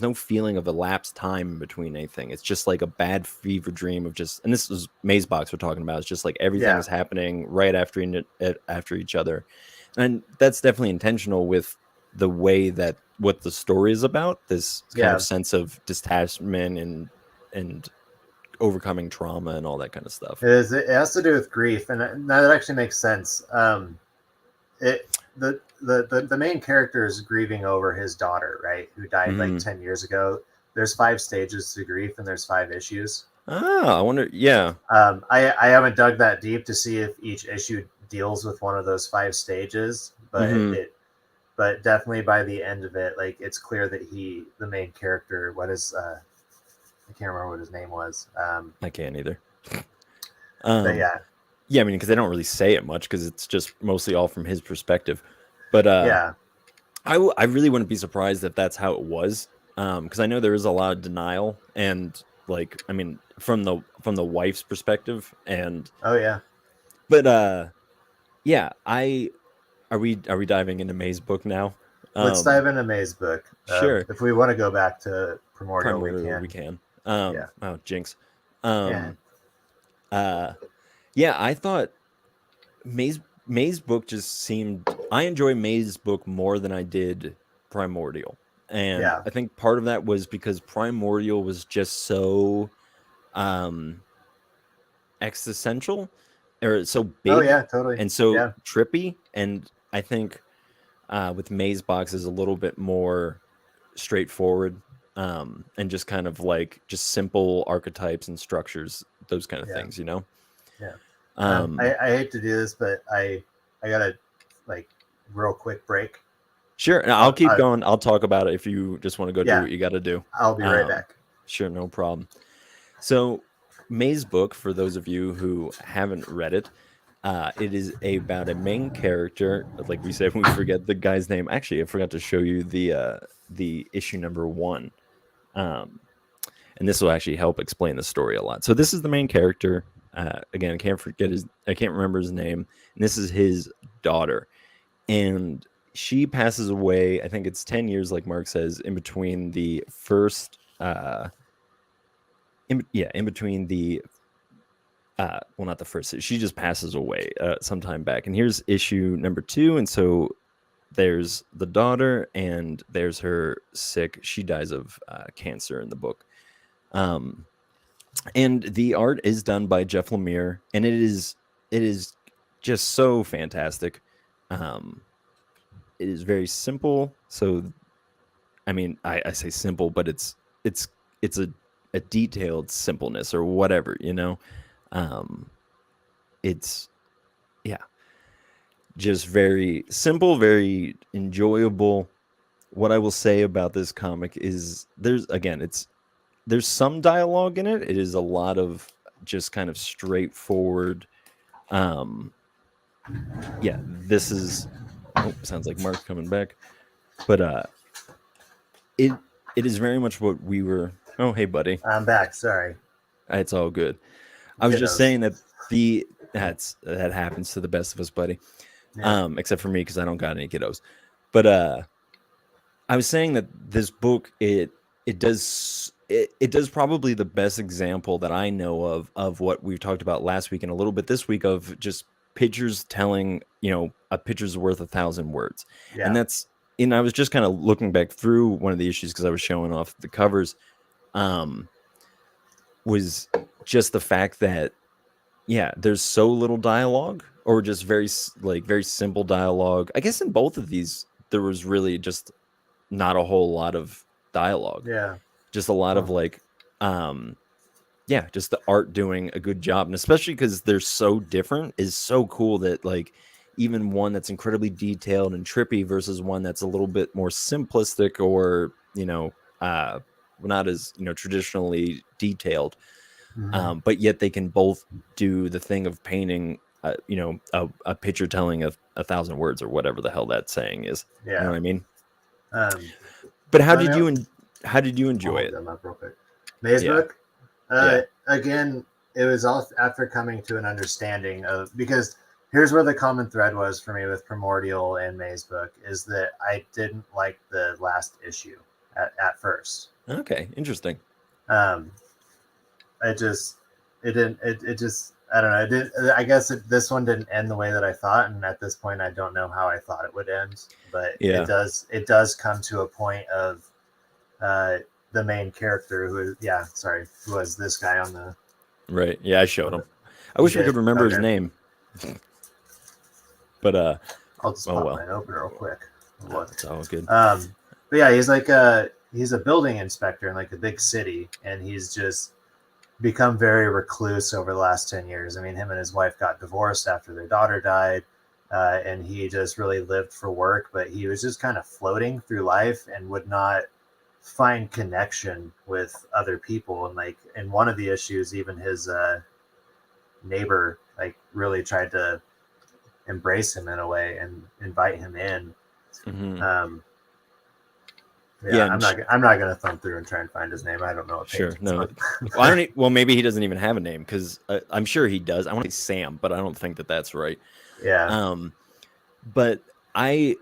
Speaker 1: no feeling of elapsed time in between anything. It's just like a bad fever dream of just and this is Maze Box we're talking about. It's just like everything
Speaker 2: Yeah.
Speaker 1: is happening right after each other. And that's definitely intentional with the way that what the story is about, this kind
Speaker 2: Yeah.
Speaker 1: of sense of detachment and overcoming trauma and all that kind of stuff.
Speaker 2: It is. It has to do with grief, and that actually makes sense. It the main character is grieving over his daughter, right, who died like
Speaker 1: Mm.
Speaker 2: 10 years ago. There's 5 stages to grief, and there's 5 issues.
Speaker 1: I wonder. Yeah.
Speaker 2: I haven't dug that deep to see if each issue deals with one of those 5 stages, but
Speaker 1: Mm-hmm.
Speaker 2: but definitely by the end of it, like it's clear that the main character, what is I can't remember what his name was.
Speaker 1: I can't either.
Speaker 2: But yeah.
Speaker 1: Yeah, I mean, because they don't really say it much because it's just mostly all from his perspective. But
Speaker 2: Yeah.
Speaker 1: I really wouldn't be surprised if that's how it was. Because I know there is a lot of denial and like I mean from the wife's perspective and
Speaker 2: Oh yeah.
Speaker 1: but yeah are we diving into May's book now?
Speaker 2: Let's dive into May's book.
Speaker 1: Sure.
Speaker 2: If we want to go back to Primordial, we
Speaker 1: Primordial we
Speaker 2: can.
Speaker 1: can.
Speaker 2: Yeah.
Speaker 1: Oh jinx.
Speaker 2: Yeah.
Speaker 1: Yeah, I thought May's book just seemed I enjoy May's book more than I did Primordial. And
Speaker 2: Yeah.
Speaker 1: I think part of that was because Primordial was just so existential or so
Speaker 2: Oh
Speaker 1: big
Speaker 2: yeah. Totally.
Speaker 1: and so
Speaker 2: Yeah.
Speaker 1: trippy. And I think with Maze Box is a little bit more straightforward and just kind of like just simple archetypes and structures, those kind of
Speaker 2: Yeah.
Speaker 1: things, you know?
Speaker 2: Yeah.
Speaker 1: Um,
Speaker 2: I hate to do this, but I gotta like real quick break.
Speaker 1: Sure. And I'll keep going. I'll talk about it if you just want to go do
Speaker 2: Yeah.
Speaker 1: what you got to do.
Speaker 2: I'll be right back.
Speaker 1: Sure, no problem. So, May's book, for those of you who haven't read it, it is about a main character. Like we said, we forget the guy's name. Actually, I forgot to show you the issue number 1, and this will actually help explain the story a lot. So this is the main character. Again, I can't remember his name, and this is his daughter, and she passes away. I think it's 10 years, like Mark says, in between the first. In between the well, not the first. She just passes away sometime back, and here's issue number 2. And so there's the daughter, and there's her sick. She dies of cancer in the book. And the art is done by Jeff Lemire, and it is just so fantastic. It is very simple. So, I mean, I say simple, but it's it's a detailed simpleness or whatever, you know. It's yeah, just very simple, very enjoyable. What I will say about this comic is there's some dialogue in it. It is a lot of just kind of straightforward. Um, yeah, this is. Oh, sounds like Mark's coming back, but it it is very much what we were. Oh, hey, buddy,
Speaker 2: I'm back. Sorry.
Speaker 1: it's all good. I was just
Speaker 2: Kiddos.
Speaker 1: saying that that happens to the best of us, buddy.
Speaker 2: Yeah.
Speaker 1: Except for me because I don't got any kiddos. But I was saying that this book it does probably the best example that I know of what we've talked about last week and a little bit this week of just pictures telling, you know, a picture's worth 1,000 words.
Speaker 2: Yeah.
Speaker 1: And that's and I was just kind of looking back through one of the issues because I was showing off the covers, um, was just the fact that yeah, there's so little dialogue or just very simple dialogue. I guess in both of these there was really just not a whole lot of dialogue.
Speaker 2: Yeah.
Speaker 1: Just a lot of like um yeah, just the art doing a good job. And especially because they're so different is so cool that like even one that's incredibly detailed and trippy versus one that's a little bit more simplistic or, you know, not as, you know, traditionally detailed.
Speaker 2: Mm-hmm.
Speaker 1: But yet they can both do the thing of painting you know, a picture telling of 1,000 words or whatever the hell that saying is.
Speaker 2: Yeah.
Speaker 1: You know what I mean?
Speaker 2: Um,
Speaker 1: But
Speaker 2: so
Speaker 1: how did you
Speaker 2: I'll
Speaker 1: enjoy
Speaker 2: hold
Speaker 1: it?
Speaker 2: them up real quick.
Speaker 1: Yeah.
Speaker 2: Mazebook.
Speaker 1: Yeah.
Speaker 2: Again, it was all after coming to an understanding of because here's where the common thread was for me with Primordial and Mazebook is that I didn't like the last issue at first.
Speaker 1: Okay. Interesting.
Speaker 2: Um, it didn't it just I don't know it did I guess this one didn't end the way that I thought, and at this point I don't know how I thought it would end, but
Speaker 1: Yeah.
Speaker 2: it does come to a point of uh, the main character who was this guy on the
Speaker 1: Right. Yeah, I showed
Speaker 2: on
Speaker 1: him.
Speaker 2: the
Speaker 1: I
Speaker 2: you
Speaker 1: wish we
Speaker 2: did
Speaker 1: could remember his
Speaker 2: okay.
Speaker 1: name. But
Speaker 2: I'll just
Speaker 1: oh
Speaker 2: pop
Speaker 1: well.
Speaker 2: mine open real quick. Look.
Speaker 1: It's all good.
Speaker 2: But yeah, he's a building inspector in like a big city, and he's just become very recluse over the last 10 years. I mean, him and his wife got divorced after their daughter died, and he just really lived for work, but he was just kind of floating through life and would not find connection with other people. And like in one of the issues, even his neighbor like really tried to embrace him in a way and invite him in.
Speaker 1: Mm-hmm.
Speaker 2: Yeah,
Speaker 1: Yeah, and
Speaker 2: I'm not gonna thumb through and try and find his name. I don't know what page
Speaker 1: sure.
Speaker 2: it's
Speaker 1: No.
Speaker 2: on.
Speaker 1: Well, I don't. Well, maybe he doesn't even have a name because I'm sure he does. I want to say Sam, but I don't think that that's right.
Speaker 2: Yeah,
Speaker 1: But I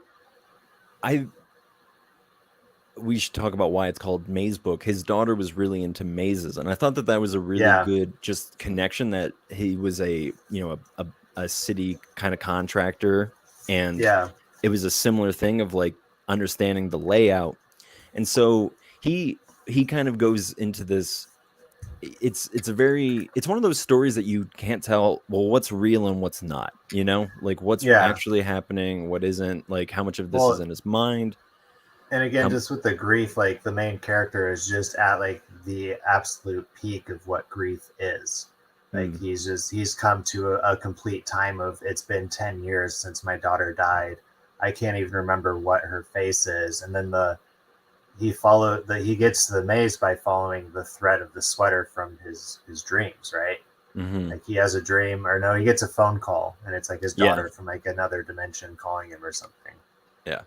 Speaker 1: we should talk about why it's called Maze Book. His daughter was really into mazes, and I thought that was a really
Speaker 2: yeah,
Speaker 1: good just connection. That he was a city kind of contractor, and
Speaker 2: yeah,
Speaker 1: it was a similar thing of like understanding the layout. And so he kind of goes into this. It's one of those stories that you can't tell well what's real and what's not. You know, like what's
Speaker 2: yeah.
Speaker 1: actually happening, what isn't. Like how much of this is
Speaker 2: Well,
Speaker 1: in his mind.
Speaker 2: and again,
Speaker 1: How
Speaker 2: just with the grief, like the main character is just at like the absolute peak of what grief is. Like
Speaker 1: mm,
Speaker 2: he's come to a complete time of it's been 10 years since my daughter died. I can't even remember what her face is. And then he gets to the maze by following the thread of the sweater from his dreams, right?
Speaker 1: mm-hmm.
Speaker 2: Like he has a dream, or no, he gets a phone call, and it's like his
Speaker 1: Yeah,
Speaker 2: daughter from like another dimension calling him or something.
Speaker 1: yeah.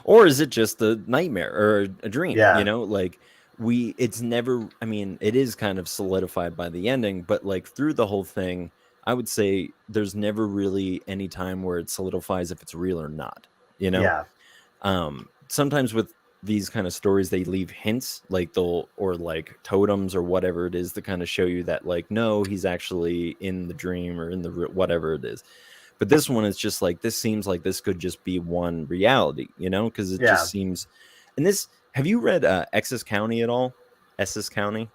Speaker 1: Or is it just a nightmare or a dream? You
Speaker 2: Yeah,
Speaker 1: know, like it's never. I mean, it is kind of solidified by the ending, but like through the whole thing, I would say there's never really any time where it solidifies if it's real or not. You know,
Speaker 2: yeah,
Speaker 1: sometimes with these kind of stories they leave hints like they'll or like totems or whatever it is to kind of show you that like no he's actually in the dream or in the whatever it is, but this one is just like this seems like this could just be one reality, you know, because it
Speaker 2: yeah.
Speaker 1: just seems. And this, have you read Essex County at all? Essex County.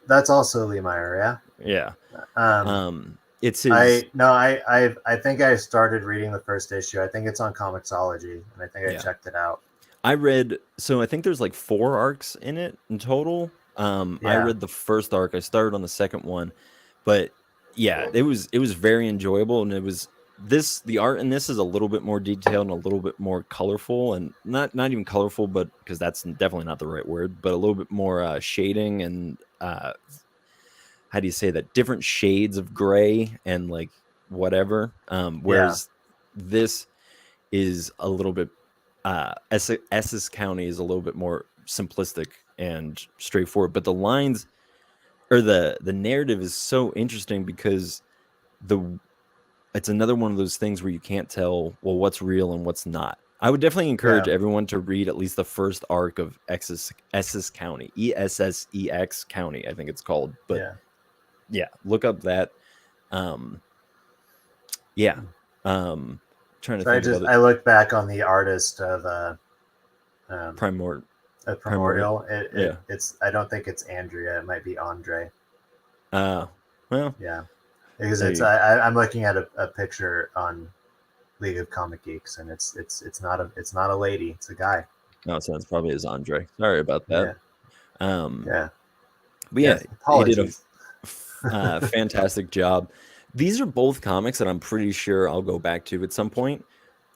Speaker 2: That's also Lemire, yeah.
Speaker 1: Yeah.
Speaker 2: Um,
Speaker 1: It's his.
Speaker 2: I think I started reading the first issue. I think it's on Comixology, and I think I
Speaker 1: Yeah,
Speaker 2: checked it out.
Speaker 1: I read, so I think there's like 4 arcs in it in total. I read the first arc. I started on the second one, but yeah, it was very enjoyable, and the art in this is a little bit more detailed and a little bit more colorful, and not even colorful, but because that's definitely not the right word, but a little bit more shading and how do you say that? Different shades of gray and like whatever. Whereas this is a little bit Essex County is a little bit more simplistic and straightforward, but the lines or the narrative is so interesting because it's another one of those things where you can't tell what's real and what's not. I would definitely encourage everyone to read at least the first arc of Essex County, ESSEX County, I think it's called. But yeah, look up that. Trying to think of
Speaker 2: I looked back on the artist of
Speaker 1: Primordial.
Speaker 2: It's I don't think it's Andrea. It might be Andre.
Speaker 1: Well,
Speaker 2: yeah, because I'm looking at a picture on League of Comic Geeks, and it's not a lady. It's a guy.
Speaker 1: No, so it's probably is Andre. Sorry about that. But yeah, he did a fantastic job. These are both comics that I'm pretty sure I'll go back to at some point.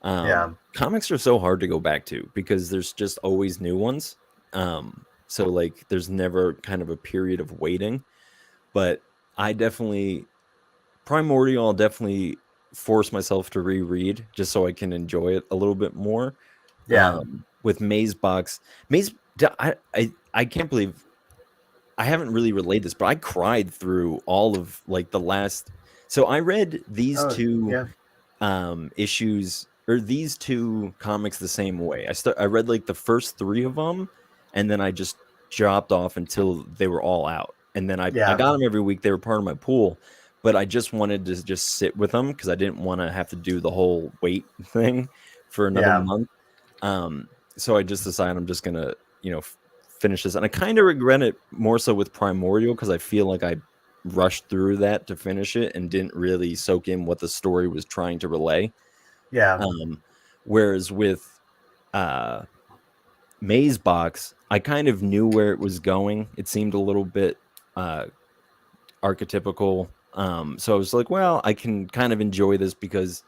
Speaker 1: Comics are so hard to go back to because there's just always new ones. So like there's never kind of a period of waiting. But I'll definitely force myself to reread just so I can enjoy it a little bit more. With Mazebox, I can't believe I haven't really relayed this, but I cried through all of like the last. So I read these two issues or these two comics the same way. I read like the first 3 of them, and then I just dropped off until they were all out. And then I got them every week. They were part of my pool, but I just wanted to just sit with them because I didn't want to have to do the whole wait thing for another month. So I just decided I'm just gonna, finish this, and I kind of regret it more so with Primordial because I feel like I rushed through that to finish it and didn't really soak in what the story was trying to relay. Whereas with Mazebox, I kind of knew where it was going. It seemed a little bit archetypical. So I was like, well, I can kind of enjoy this because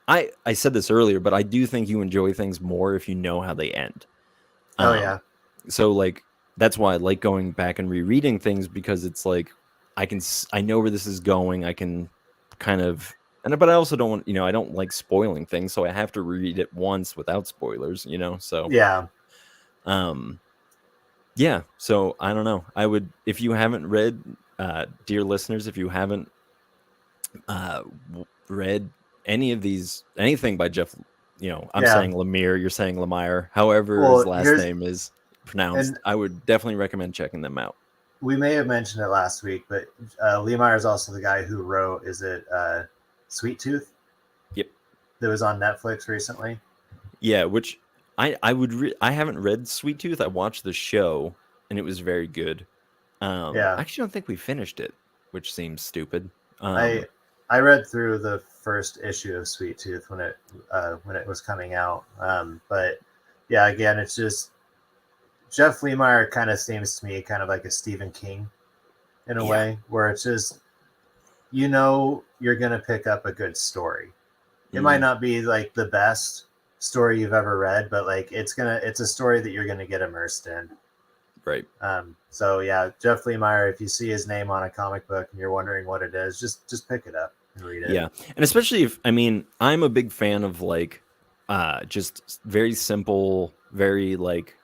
Speaker 1: I said this earlier, but I do think you enjoy things more if you know how they end. So like that's why I like going back and rereading things because it's like I know where this is going. I can kind of but I also don't want, I don't like spoiling things, so I have to read it once without spoilers, so so I don't know. I would, if you haven't read, dear listeners, if you haven't read anything by Jeff, I'm saying Lemire, you're saying Lemire, however his last name is pronounced, I would definitely recommend checking them out.
Speaker 2: We may have mentioned it last week, but Lemire is also the guy who wrote, is it Sweet Tooth?
Speaker 1: Yep.
Speaker 2: That was on Netflix recently.
Speaker 1: Yeah, which I haven't read Sweet Tooth. I watched the show and it was very good. I actually don't think we finished it, which seems stupid.
Speaker 2: I read through the first issue of Sweet Tooth when it was coming out. But yeah, again, it's just Jeff Lemire kind of seems to me kind of like a Stephen King in a way, where it's just, you're going to pick up a good story. It might not be like the best story you've ever read, but like it's a story that you're going to get immersed in.
Speaker 1: Right.
Speaker 2: So yeah, Jeff Lemire, if you see his name on a comic book and you're wondering what it is, just pick it up and read it.
Speaker 1: Yeah. And especially I'm a big fan of like just very simple, very like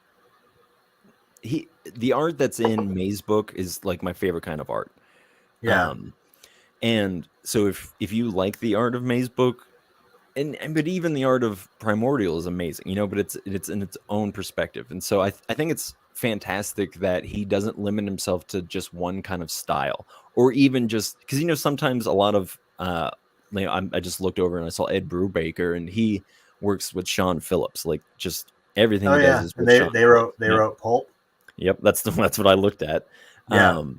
Speaker 1: the art that's in May's book is like my favorite kind of art. And so if you like the art of May's book, but even the art of Primordial is amazing, but it's in its own perspective. And so I think it's fantastic that he doesn't limit himself to just one kind of style, or even just because sometimes a lot of I just looked over and I saw Ed Brubaker, and he works with Sean Phillips, like just everything he does is with Sean.
Speaker 2: They wrote Pulp.
Speaker 1: Yep, that's what I looked at.
Speaker 2: That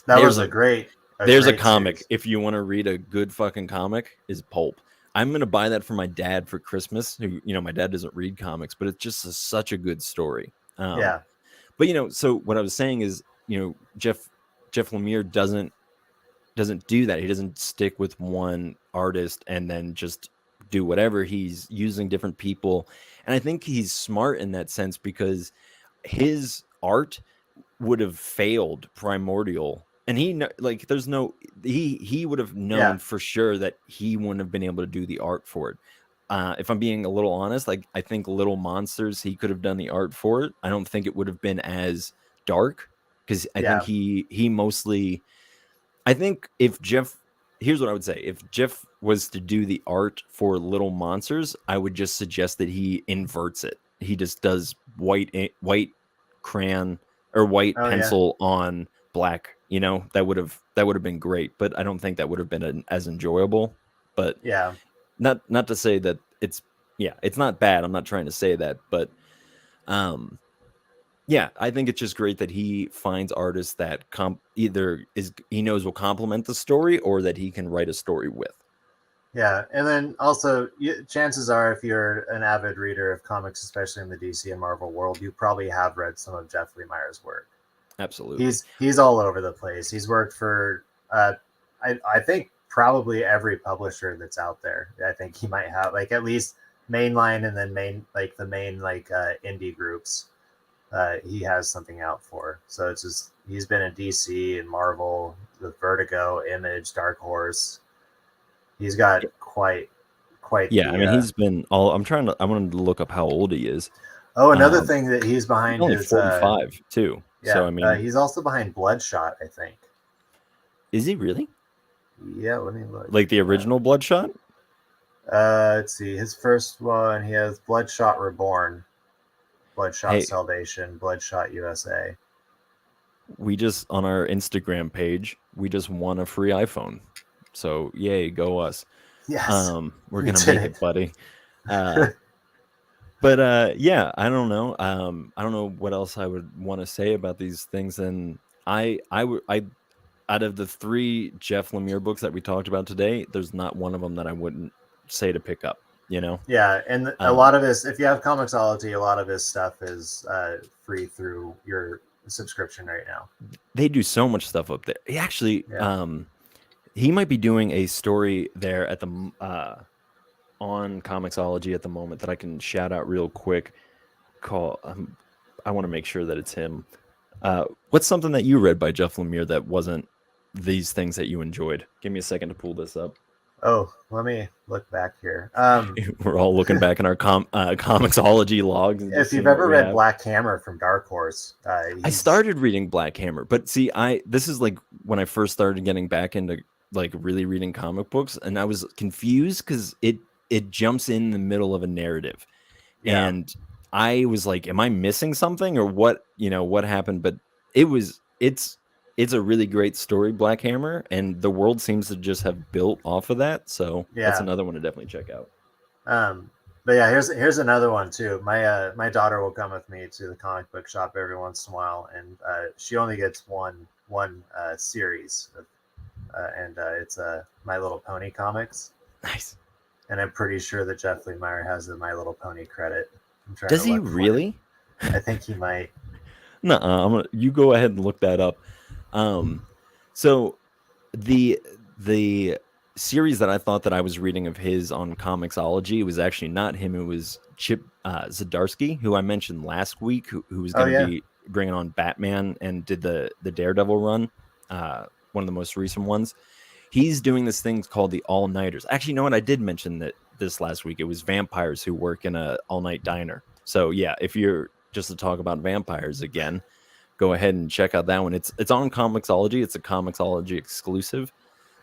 Speaker 2: was a great.
Speaker 1: There's a comic series. If you want to read a good fucking comic, is Pulp. I'm going to buy that for my dad for Christmas. Who, my dad doesn't read comics, but it's just such a good story. But so what I was saying is, Jeff Lemire doesn't do that. He doesn't stick with one artist and then just do whatever. He's using different people, and I think he's smart in that sense because his art would have failed Primordial, and there's no he would have known
Speaker 2: Yeah.
Speaker 1: for sure that he wouldn't have been able to do the art for it. If I'm being a little honest, like I think Little Monsters, he could have done the art for it. I don't think it would have been as dark because I think
Speaker 2: Yeah.
Speaker 1: he mostly. I think here's what I would say: if Jeff was to do the art for Little Monsters, I would just suggest that he inverts it. He just does white crayon or white
Speaker 2: Oh yeah.
Speaker 1: pencil on black. That would have been great, but I don't think that would have been as enjoyable. But
Speaker 2: Yeah.
Speaker 1: not to say that it's not bad. I'm not trying to say that, but um yeah, I think it's just great that he finds artists that either he knows will complement the story or that he can write a story with.
Speaker 2: Yeah, and then also, chances are, if you're an avid reader of comics, especially in the DC and Marvel world, you probably have read some of Jeff Lemire's work.
Speaker 1: Absolutely.
Speaker 2: He's all over the place. He's worked for, I think probably every publisher that's out there. I think he might have like at least mainline and then the main indie groups. He has something out for. So it's just he's been in DC and Marvel with Vertigo, Image, Dark Horse. He's got quite
Speaker 1: Yeah, I
Speaker 2: the.
Speaker 1: mean, he's been all. I wanted to look up how old he is.
Speaker 2: Oh, another
Speaker 1: Um,
Speaker 2: thing that he's
Speaker 1: he's
Speaker 2: behind
Speaker 1: only
Speaker 2: is
Speaker 1: 45 too. So
Speaker 2: yeah,
Speaker 1: I mean,
Speaker 2: he's also behind Bloodshot, I think.
Speaker 1: is he really
Speaker 2: Yeah, let me look.
Speaker 1: like the original Bloodshot?
Speaker 2: Let's see. His first one, he has Bloodshot Reborn, Bloodshot
Speaker 1: Hey,
Speaker 2: Salvation, Bloodshot USA.
Speaker 1: we just on our Instagram page, we just won a free iPhone. So yay, go us.
Speaker 2: Yes,
Speaker 1: We're
Speaker 2: we
Speaker 1: gonna
Speaker 2: did
Speaker 1: make it, buddy. Uh, but yeah, I don't know. I don't know what else I would want to say about these things. And I out of the 3 Jeff Lemire books that we talked about today, there's not one of them that I wouldn't say to pick up.
Speaker 2: Yeah, and a
Speaker 1: Um,
Speaker 2: lot of his, if you have Comixology, a lot of his stuff is free through your subscription right now.
Speaker 1: they do so much stuff up there. He actually,
Speaker 2: Yeah.
Speaker 1: he might be doing a story there at the on Comixology at the moment that I can shout out real quick. I want to make sure that it's him. What's something that you read by Jeff Lemire that wasn't these things that you enjoyed? Give me a second to pull this up.
Speaker 2: Oh, let me look back here.
Speaker 1: We're all looking back in our Comixology logs. And just
Speaker 2: If you've
Speaker 1: seeing what
Speaker 2: ever
Speaker 1: we
Speaker 2: read
Speaker 1: have.
Speaker 2: Black Hammer from Dark Horse,
Speaker 1: I started reading Black Hammer, but see, this is like when I first started getting back into like really reading comic books, and I was confused because it jumps in the middle of a narrative,
Speaker 2: yeah,
Speaker 1: and I was like, "Am I missing something, or what? What happened?" But it's a really great story, Black Hammer, and the world seems to just have built off of that. So that's
Speaker 2: yeah.
Speaker 1: another one to definitely check out.
Speaker 2: But yeah, here's another one too. My daughter will come with me to the comic book shop every once in a while, and she only gets one series, and it's My Little Pony comics.
Speaker 1: Nice.
Speaker 2: And I'm pretty sure that Jeff Lemire has a My Little Pony credit. I'm trying
Speaker 1: Does
Speaker 2: to
Speaker 1: he
Speaker 2: look for it.
Speaker 1: really?
Speaker 2: I think he might.
Speaker 1: No, you go ahead and look that up. So the series that I thought that I was reading of his on Comixology was actually not him. It was Chip Zdarsky, who I mentioned last week, who was
Speaker 2: Oh
Speaker 1: going to
Speaker 2: yeah,
Speaker 1: be bringing on Batman and did the Daredevil run, one of the most recent ones. He's doing this thing called the All Nighters. Actually, you know what? I did mention that this last week. It was vampires who work in a all night diner. So yeah, if you're just to talk about vampires again, go ahead and check out that one. It's on Comixology. It's a Comixology exclusive.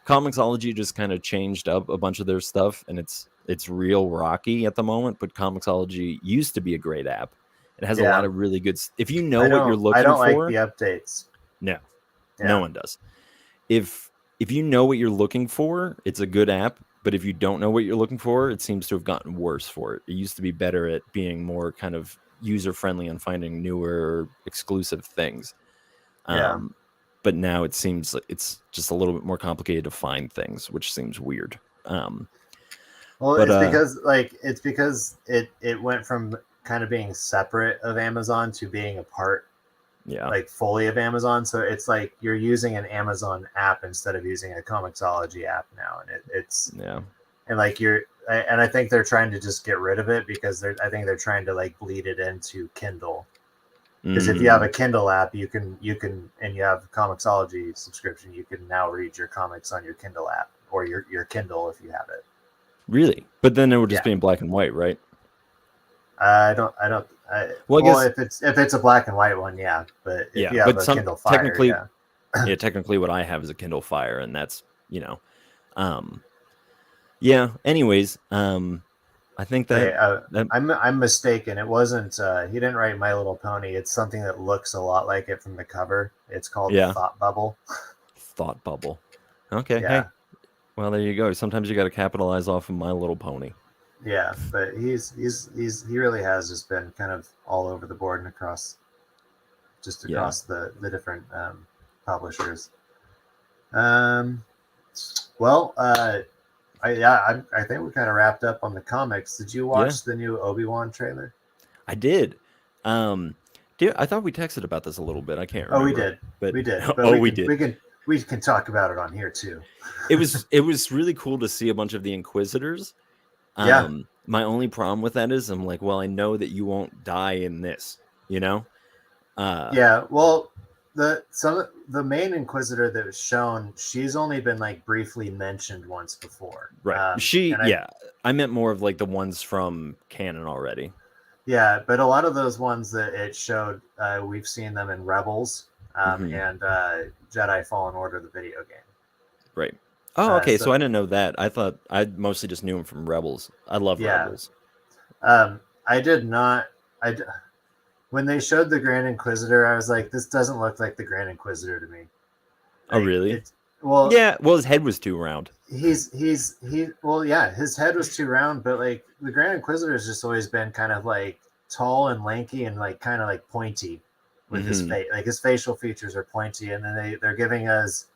Speaker 1: Comixology just kind of changed up a bunch of their stuff, and it's real rocky at the moment. But Comixology used to be a great app. It has a lot
Speaker 2: yeah.
Speaker 1: of really good. If you know what you're
Speaker 2: I
Speaker 1: looking
Speaker 2: don't like the
Speaker 1: for,
Speaker 2: updates.
Speaker 1: no, no
Speaker 2: Yeah,
Speaker 1: one does. If you know what you're looking for, it's a good app. But if you don't know what you're looking for, it seems to have gotten worse for it. It used to be better at being more kind of user friendly and finding newer exclusive things.
Speaker 2: yeah.
Speaker 1: But now it seems like it's just a little bit more complicated to find things, which seems weird.
Speaker 2: Well,
Speaker 1: But
Speaker 2: it's because it went from kind of being separate of Amazon to being a part
Speaker 1: Yeah.
Speaker 2: like fully of Amazon. So it's like you're using an Amazon app instead of using a Comixology app now, and it's
Speaker 1: Yeah.
Speaker 2: and like and I think they're trying to just get rid of it because I think they're trying to like bleed it into Kindle. Because if you have a Kindle app, you can and you have a Comixology subscription, you can now read your comics on your Kindle app or your Kindle if you have it.
Speaker 1: Really? But then it would just
Speaker 2: Yeah.
Speaker 1: be in black and white, right?
Speaker 2: I don't.
Speaker 1: Well, I
Speaker 2: Well,
Speaker 1: guess
Speaker 2: if it's a black and white one, yeah. But if
Speaker 1: yeah.
Speaker 2: you have
Speaker 1: But
Speaker 2: a
Speaker 1: some
Speaker 2: Kindle Fire,
Speaker 1: technically,
Speaker 2: yeah,
Speaker 1: yeah, technically, what I have is a Kindle Fire, and that's um, yeah. Anyways, I think
Speaker 2: okay.
Speaker 1: that
Speaker 2: I'm mistaken. It wasn't. He didn't write My Little Pony. It's something that looks a lot like it from the cover. It's called
Speaker 1: yeah,
Speaker 2: Thought Bubble.
Speaker 1: Thought Bubble. Okay,
Speaker 2: Yeah,
Speaker 1: hey, well there you go. Sometimes you got to capitalize off of My Little Pony.
Speaker 2: yeah. But he really has just been kind of all over the board and
Speaker 1: Yeah,
Speaker 2: across the different publishers. Um, well, I think we kind of wrapped up on the comics. Did you
Speaker 1: yeah,
Speaker 2: watch the new Obi-Wan trailer?
Speaker 1: I did. Um, dude, I thought we texted about this a little bit. I can't
Speaker 2: Oh, we
Speaker 1: remember,
Speaker 2: did,
Speaker 1: but
Speaker 2: but
Speaker 1: oh, we did.
Speaker 2: we can talk about it on here too.
Speaker 1: It was really cool to see a bunch of the Inquisitors.
Speaker 2: Yeah,
Speaker 1: My only problem with that is I'm like, well, I know that you won't die in this, you know? Uh,
Speaker 2: yeah. Well, the main Inquisitor that was shown, she's only been like briefly mentioned once before.
Speaker 1: right.
Speaker 2: And
Speaker 1: Yeah, I meant more of like the ones from canon already.
Speaker 2: yeah, but a lot of those ones that it showed, we've seen them in Rebels
Speaker 1: Hmm.
Speaker 2: and Jedi Fallen Order, the video game.
Speaker 1: Right. Oh, okay.
Speaker 2: So
Speaker 1: So I didn't know that. I thought I mostly just knew him from Rebels. I love
Speaker 2: yeah,
Speaker 1: Rebels.
Speaker 2: I did not. When they showed the Grand Inquisitor, I was like, this doesn't look like the Grand Inquisitor to me.
Speaker 1: Oh,
Speaker 2: Like
Speaker 1: really?
Speaker 2: it's well,
Speaker 1: Yeah. Well, his head was too round.
Speaker 2: well, yeah, his head was too round, but like the Grand Inquisitor has just always been kind of like tall and lanky and like kind of like pointy with his
Speaker 1: Hmm.
Speaker 2: face. Like his facial features are pointy, and then they're giving us,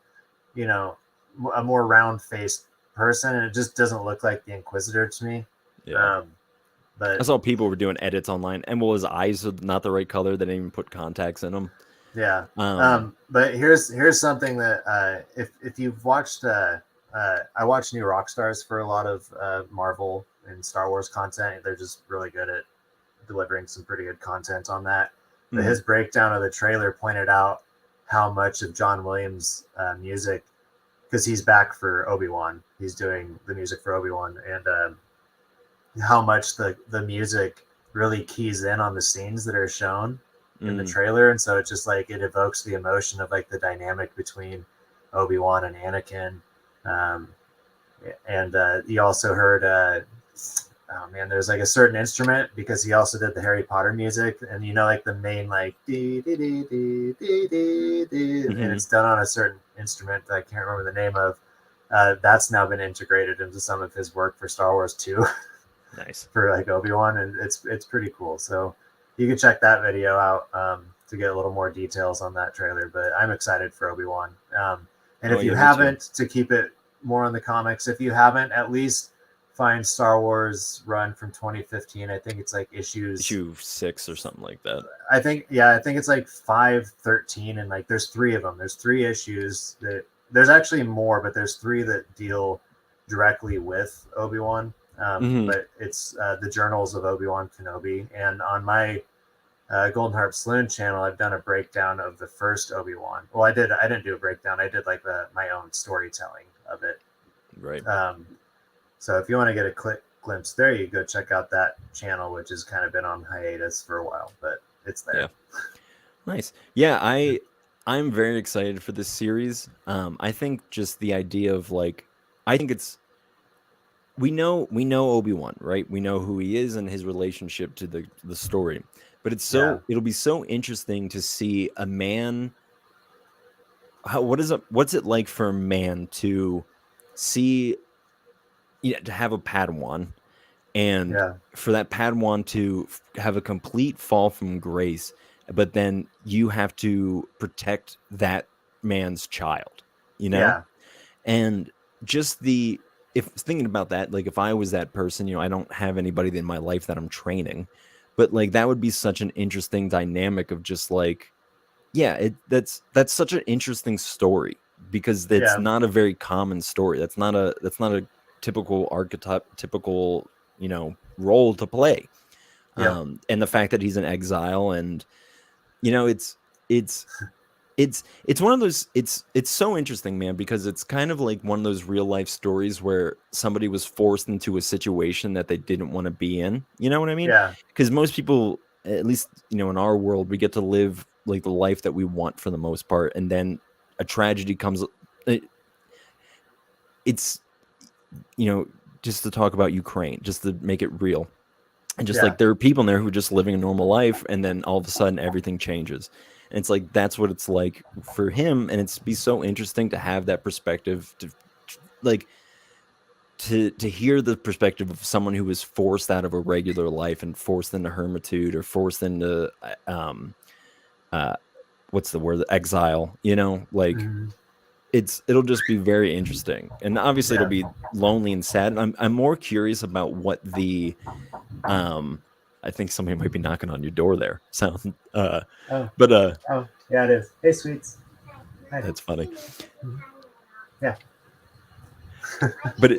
Speaker 2: you know, a more round faced person, and it just doesn't look like the Inquisitor to me.
Speaker 1: Yeah.
Speaker 2: Um,
Speaker 1: I
Speaker 2: but
Speaker 1: saw people were doing edits online, and well, his eyes are not the right color. They didn't even put contacts in them.
Speaker 2: yeah.
Speaker 1: Um.
Speaker 2: But here's something that if you've watched I watch New Rockstars for a lot of Marvel and Star Wars content. They're just really good at delivering some pretty good content on that. But
Speaker 1: Mhm.
Speaker 2: his breakdown of the trailer pointed out how much of John Williams' music, because he's back for Obi-Wan, he's doing the music for Obi-Wan, and how much the music really keys in on the scenes that are shown in the
Speaker 1: Mm.
Speaker 2: trailer, and so it's just like it evokes the emotion of like the dynamic between Obi-Wan and Anakin. Um, and you also heard oh man, there's like a certain instrument because he also did the Harry Potter music, and you know, like the main like dee, dee, dee, dee, dee, dee, dee, and
Speaker 1: Mhm.
Speaker 2: it's done on a certain instrument that I can't remember the name of. That's now been integrated into some of his work for Star Wars 2
Speaker 1: Nice.
Speaker 2: for like Obi-Wan, and it's pretty cool. So you can check that video out to get a little more details on that trailer. But I'm excited for Obi-Wan. And
Speaker 1: Oh
Speaker 2: if you
Speaker 1: yeah, me too.
Speaker 2: haven't, to keep it more on the comics, if you haven't, at least find Star Wars run from 2015. I think it's like
Speaker 1: Issue 6 or something like that.
Speaker 2: I think it's like 513, and like there's three of them. There's three issues that there's actually more, but there's three that deal directly with Obi-Wan.
Speaker 1: Hmm.
Speaker 2: But it's the Journals of Obi-Wan Kenobi, and on my Golden Harp Saloon channel, I've done a breakdown of the first Obi-Wan. Well, I didn't do a breakdown. I did like my own storytelling of it.
Speaker 1: Right.
Speaker 2: So if you want to get a quick glimpse there, you go check out that channel, which has kind of been on hiatus for a while, but it's there.
Speaker 1: Yeah. Nice. Yeah, I'm very excited for this series. I think just the idea of like, I think it's we know Obi-Wan, right? We know who he is and his relationship to the story. But
Speaker 2: Yeah.
Speaker 1: it'll be so interesting to see a man what's it like for a man to see to have a Padawan and
Speaker 2: Yeah.
Speaker 1: for that Padawan to have a complete fall from grace, but then you have to protect that man's child, you know?
Speaker 2: Yeah.
Speaker 1: And just if thinking about that, like if I was that person, I don't have anybody in my life that I'm training, but like that would be such an interesting dynamic of just like that's such an interesting story because that's
Speaker 2: Yeah,
Speaker 1: not a very common story. That's not a typical archetype, typical, role to play.
Speaker 2: yep,
Speaker 1: And the fact that he's in exile, and it's it's one of those, it's so interesting, man, because it's kind of like one of those real life stories where somebody was forced into a situation that they didn't want to be in. You know what I mean?
Speaker 2: yeah,
Speaker 1: Because most people, at least, in our world, we get to live like the life that we want for the most part, and then a tragedy comes. it- It's, just to talk about Ukraine, just to make it real. And just
Speaker 2: yeah.
Speaker 1: like there are people in there who are just living a normal life, and then all of a sudden everything changes. And it's like that's what it's like for him. And it's be so interesting to have that perspective, to like to hear the perspective of someone who was forced out of a regular life and forced into hermitude, or forced into uh what's the word, exile, like
Speaker 2: Hmm.
Speaker 1: it'll just be very interesting. And obviously it'll
Speaker 2: Yeah.
Speaker 1: be lonely and sad. And I'm more curious about what the Um, I think somebody might be knocking on your door there. Sound,
Speaker 2: Oh,
Speaker 1: but
Speaker 2: oh, yeah, it is. Hey, sweets. Hi.
Speaker 1: that's funny.
Speaker 2: Mhm. Yeah,
Speaker 1: But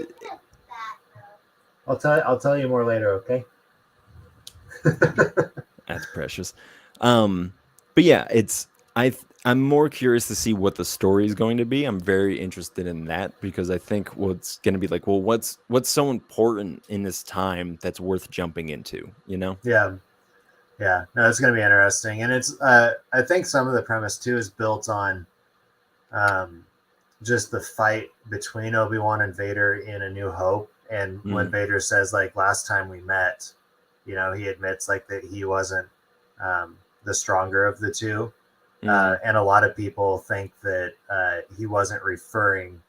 Speaker 2: I'll tell you more later. Okay.
Speaker 1: that's precious. Um, but yeah, I'm more curious to see what the story is going to be. I'm very interested in that because I think what's going to be like, well, what's so important in this time that's worth jumping into,
Speaker 2: Yeah, yeah. No, it's going to be interesting, and it's. I think some of the premise too is built on, um, just the fight between Obi-Wan and Vader in A New Hope, and when
Speaker 1: Mm,
Speaker 2: Vader says like last time we met, he admits like that he wasn't, the stronger of the two.
Speaker 1: mm,
Speaker 2: And a lot of people think that he wasn't referring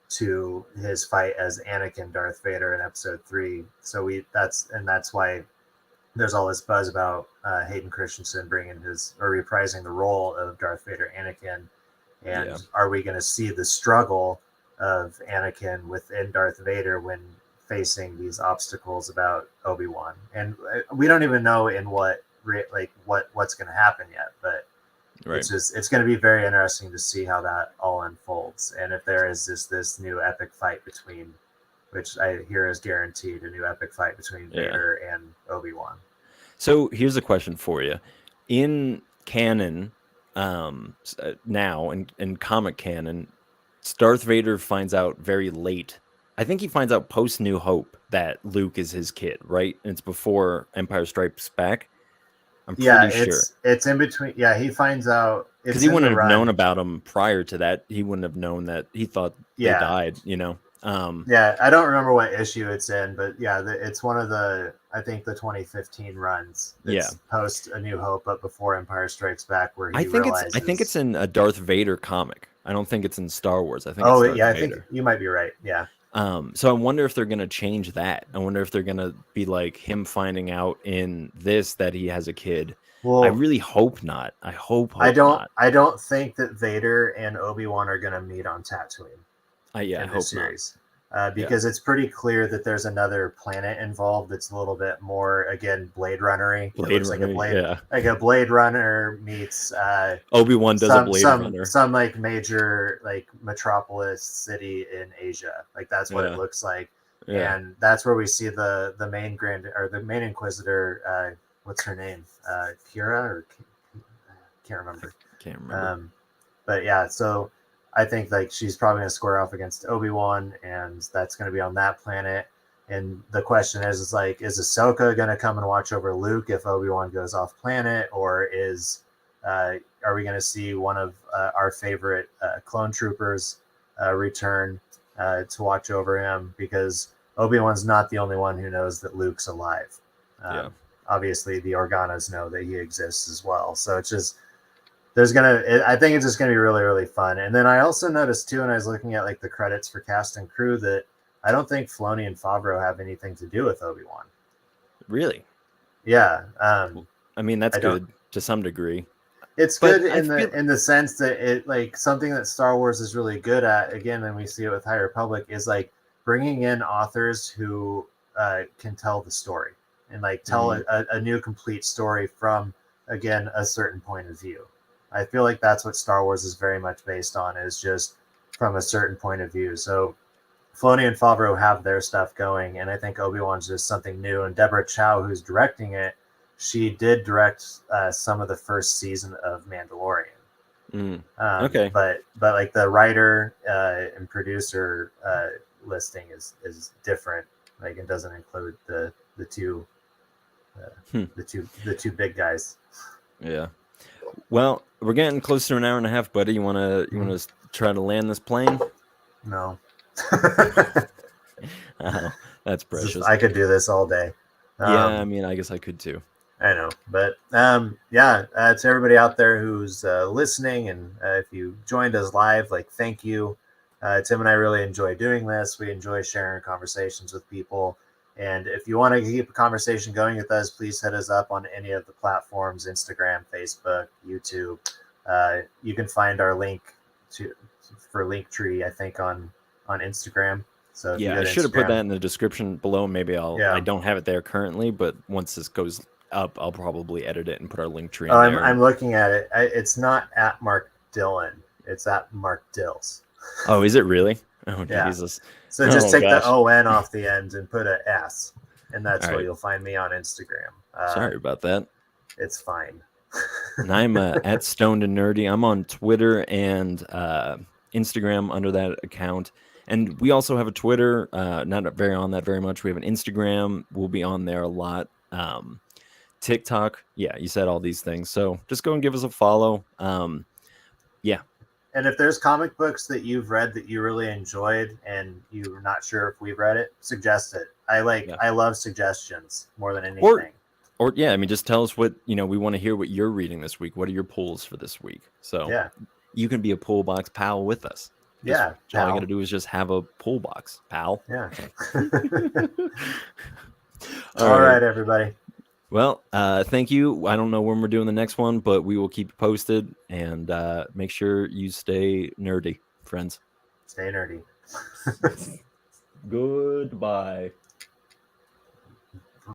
Speaker 2: to his fight as Anakin Darth Vader in Episode 3. So that's why there's all this buzz about Hayden Christensen bringing his or reprising the role of Darth Vader Anakin,
Speaker 1: yeah,
Speaker 2: and are we going to see the struggle of Anakin within Darth Vader when facing these obstacles about Obi-Wan? And we don't even know in what's going to happen yet, but
Speaker 1: right.
Speaker 2: it's going to be very interesting to see how that all unfolds, and if there is this new epic fight between, which I hear is guaranteed, a new epic fight between
Speaker 1: Yeah.
Speaker 2: Vader and Obi-Wan.
Speaker 1: So here's a question for you. In canon, now in comic canon, Darth Vader finds out very late. I think he finds out post New Hope that Luke is his kid, right? And it's before Empire Strikes Back. I'm
Speaker 2: Yeah,
Speaker 1: pretty sure.
Speaker 2: it's in between. Yeah, he finds out
Speaker 1: Because
Speaker 2: it's
Speaker 1: he
Speaker 2: in the
Speaker 1: wouldn't have known
Speaker 2: run.
Speaker 1: about him prior to that. He wouldn't have known that he thought they
Speaker 2: Yeah,
Speaker 1: died.
Speaker 2: yeah. I don't remember what issue it's in, but yeah, it's one of the, I think, the 2015 runs.
Speaker 1: Yeah.
Speaker 2: It's post A New Hope, but before Empire Strikes Back, where
Speaker 1: I
Speaker 2: he
Speaker 1: think it's
Speaker 2: realizes.
Speaker 1: in a Darth Vader comic. I don't think it's in Star Wars. I think it's
Speaker 2: Oh
Speaker 1: Darth
Speaker 2: yeah, I think
Speaker 1: Vader.
Speaker 2: you might be right. Yeah.
Speaker 1: So I wonder if they're gonna change that. I wonder if they're gonna be like him finding out in this that he has a kid. I
Speaker 2: Well,
Speaker 1: really hope not. I hope not.
Speaker 2: I don't think that Vader and Obi-Wan are going to meet on Tatooine
Speaker 1: Yeah, I
Speaker 2: in this
Speaker 1: hope not.
Speaker 2: series,
Speaker 1: Yeah,
Speaker 2: because it's pretty clear that there's another planet involved that's a little bit more, again, Blade Runner-y. It
Speaker 1: Blade
Speaker 2: looks like
Speaker 1: Runner. Yeah,
Speaker 2: a Blade Runner meets
Speaker 1: Obi-Wan does a Blade Runner.
Speaker 2: some like major like metropolis city in Asia. Like that's what it
Speaker 1: Yeah,
Speaker 2: looks like,
Speaker 1: yeah.
Speaker 2: and that's where we see the main grand or the main Inquisitor. What's her name? Kira or can't
Speaker 1: I
Speaker 2: remember.
Speaker 1: can't remember.
Speaker 2: Um, but yeah, so I think like she's probably going to square off against Obi-Wan, and that's going to be on that planet. And the question is like, is Ahsoka going to come and watch over Luke if Obi-Wan goes off planet, or are we going to see one of our favorite clone troopers return to watch over him? Because Obi-Wan's not the only one who knows that Luke's alive.
Speaker 1: Yeah.
Speaker 2: Um, Obviously, the Organas know that he exists as well. So it's just I think it's just gonna be really really fun. And then I also noticed too, when I was looking at like the credits for cast and crew, that I don't think Filoni and Favreau have anything to do with Obi-Wan.
Speaker 1: Really?
Speaker 2: Yeah,
Speaker 1: I mean, that's
Speaker 2: I don't.
Speaker 1: good to some degree,
Speaker 2: It's
Speaker 1: but
Speaker 2: good
Speaker 1: I feel.
Speaker 2: in the sense that it like something that Star Wars is really good at. Again, and we see it with High Republic is like bringing in authors who can tell the story and like tell
Speaker 1: Mhm.
Speaker 2: a new complete story from, again, a certain point of view. I feel like that's what Star Wars is very much based on, is just from a certain point of view. So Filoni and Favreau have their stuff going, and I think Obi-Wan's just something new. And Deborah Chow, who's directing it, she did direct some of the first season of Mandalorian.
Speaker 1: Okay.
Speaker 2: But like the writer and producer listing is different. Like it doesn't include the two the two big guys.
Speaker 1: Yeah. Well, we're getting close to an hour and a half, buddy. You wanna try to land this plane?
Speaker 2: No.
Speaker 1: Oh, that's precious.
Speaker 2: I could do this all day.
Speaker 1: Yeah, I mean, I guess I could too.
Speaker 2: I know, but yeah, to everybody out there who's listening, and if you joined us live, like, thank you. Tim and I really enjoy doing this. We enjoy sharing conversations with people. And if you want to keep a conversation going with us, please hit us up on any of the platforms, Instagram, Facebook, YouTube. You can find our link for Linktree, I think, on Instagram. So
Speaker 1: yeah, I should have put that in the description below. Maybe I don't have it there currently, but once this goes up, I'll probably edit it and put our Linktree in there.
Speaker 2: I'm looking at it. It's not at Mark Dillon. It's at Mark Dills.
Speaker 1: Oh, is it really? Oh,
Speaker 2: yeah.
Speaker 1: Jesus.
Speaker 2: So just take the ON off the end and put an S, and that's where you'll find me on Instagram.
Speaker 1: Sorry about that.
Speaker 2: It's fine.
Speaker 1: And I'm at Stoned and Nerdy. I'm on Twitter and Instagram under that account. And we also have a Twitter, not on that very much. We have an Instagram. We'll be on there a lot. TikTok. Yeah, you said all these things. So just go and give us a follow. Yeah.
Speaker 2: And if there's comic books that you've read that you really enjoyed and you're not sure if we've read it, suggest it. I love suggestions more than anything.
Speaker 1: Or yeah, I mean, just tell us what, we want to hear what you're reading this week. What are your pulls for this week? So you can be a pull box pal with us. All you got to do is just have a pull box, pal.
Speaker 2: Yeah. All right, everybody.
Speaker 1: Well, thank you. I don't know when we're doing the next one, but we will keep you posted, and make sure you stay nerdy, friends.
Speaker 2: Stay nerdy.
Speaker 1: Goodbye.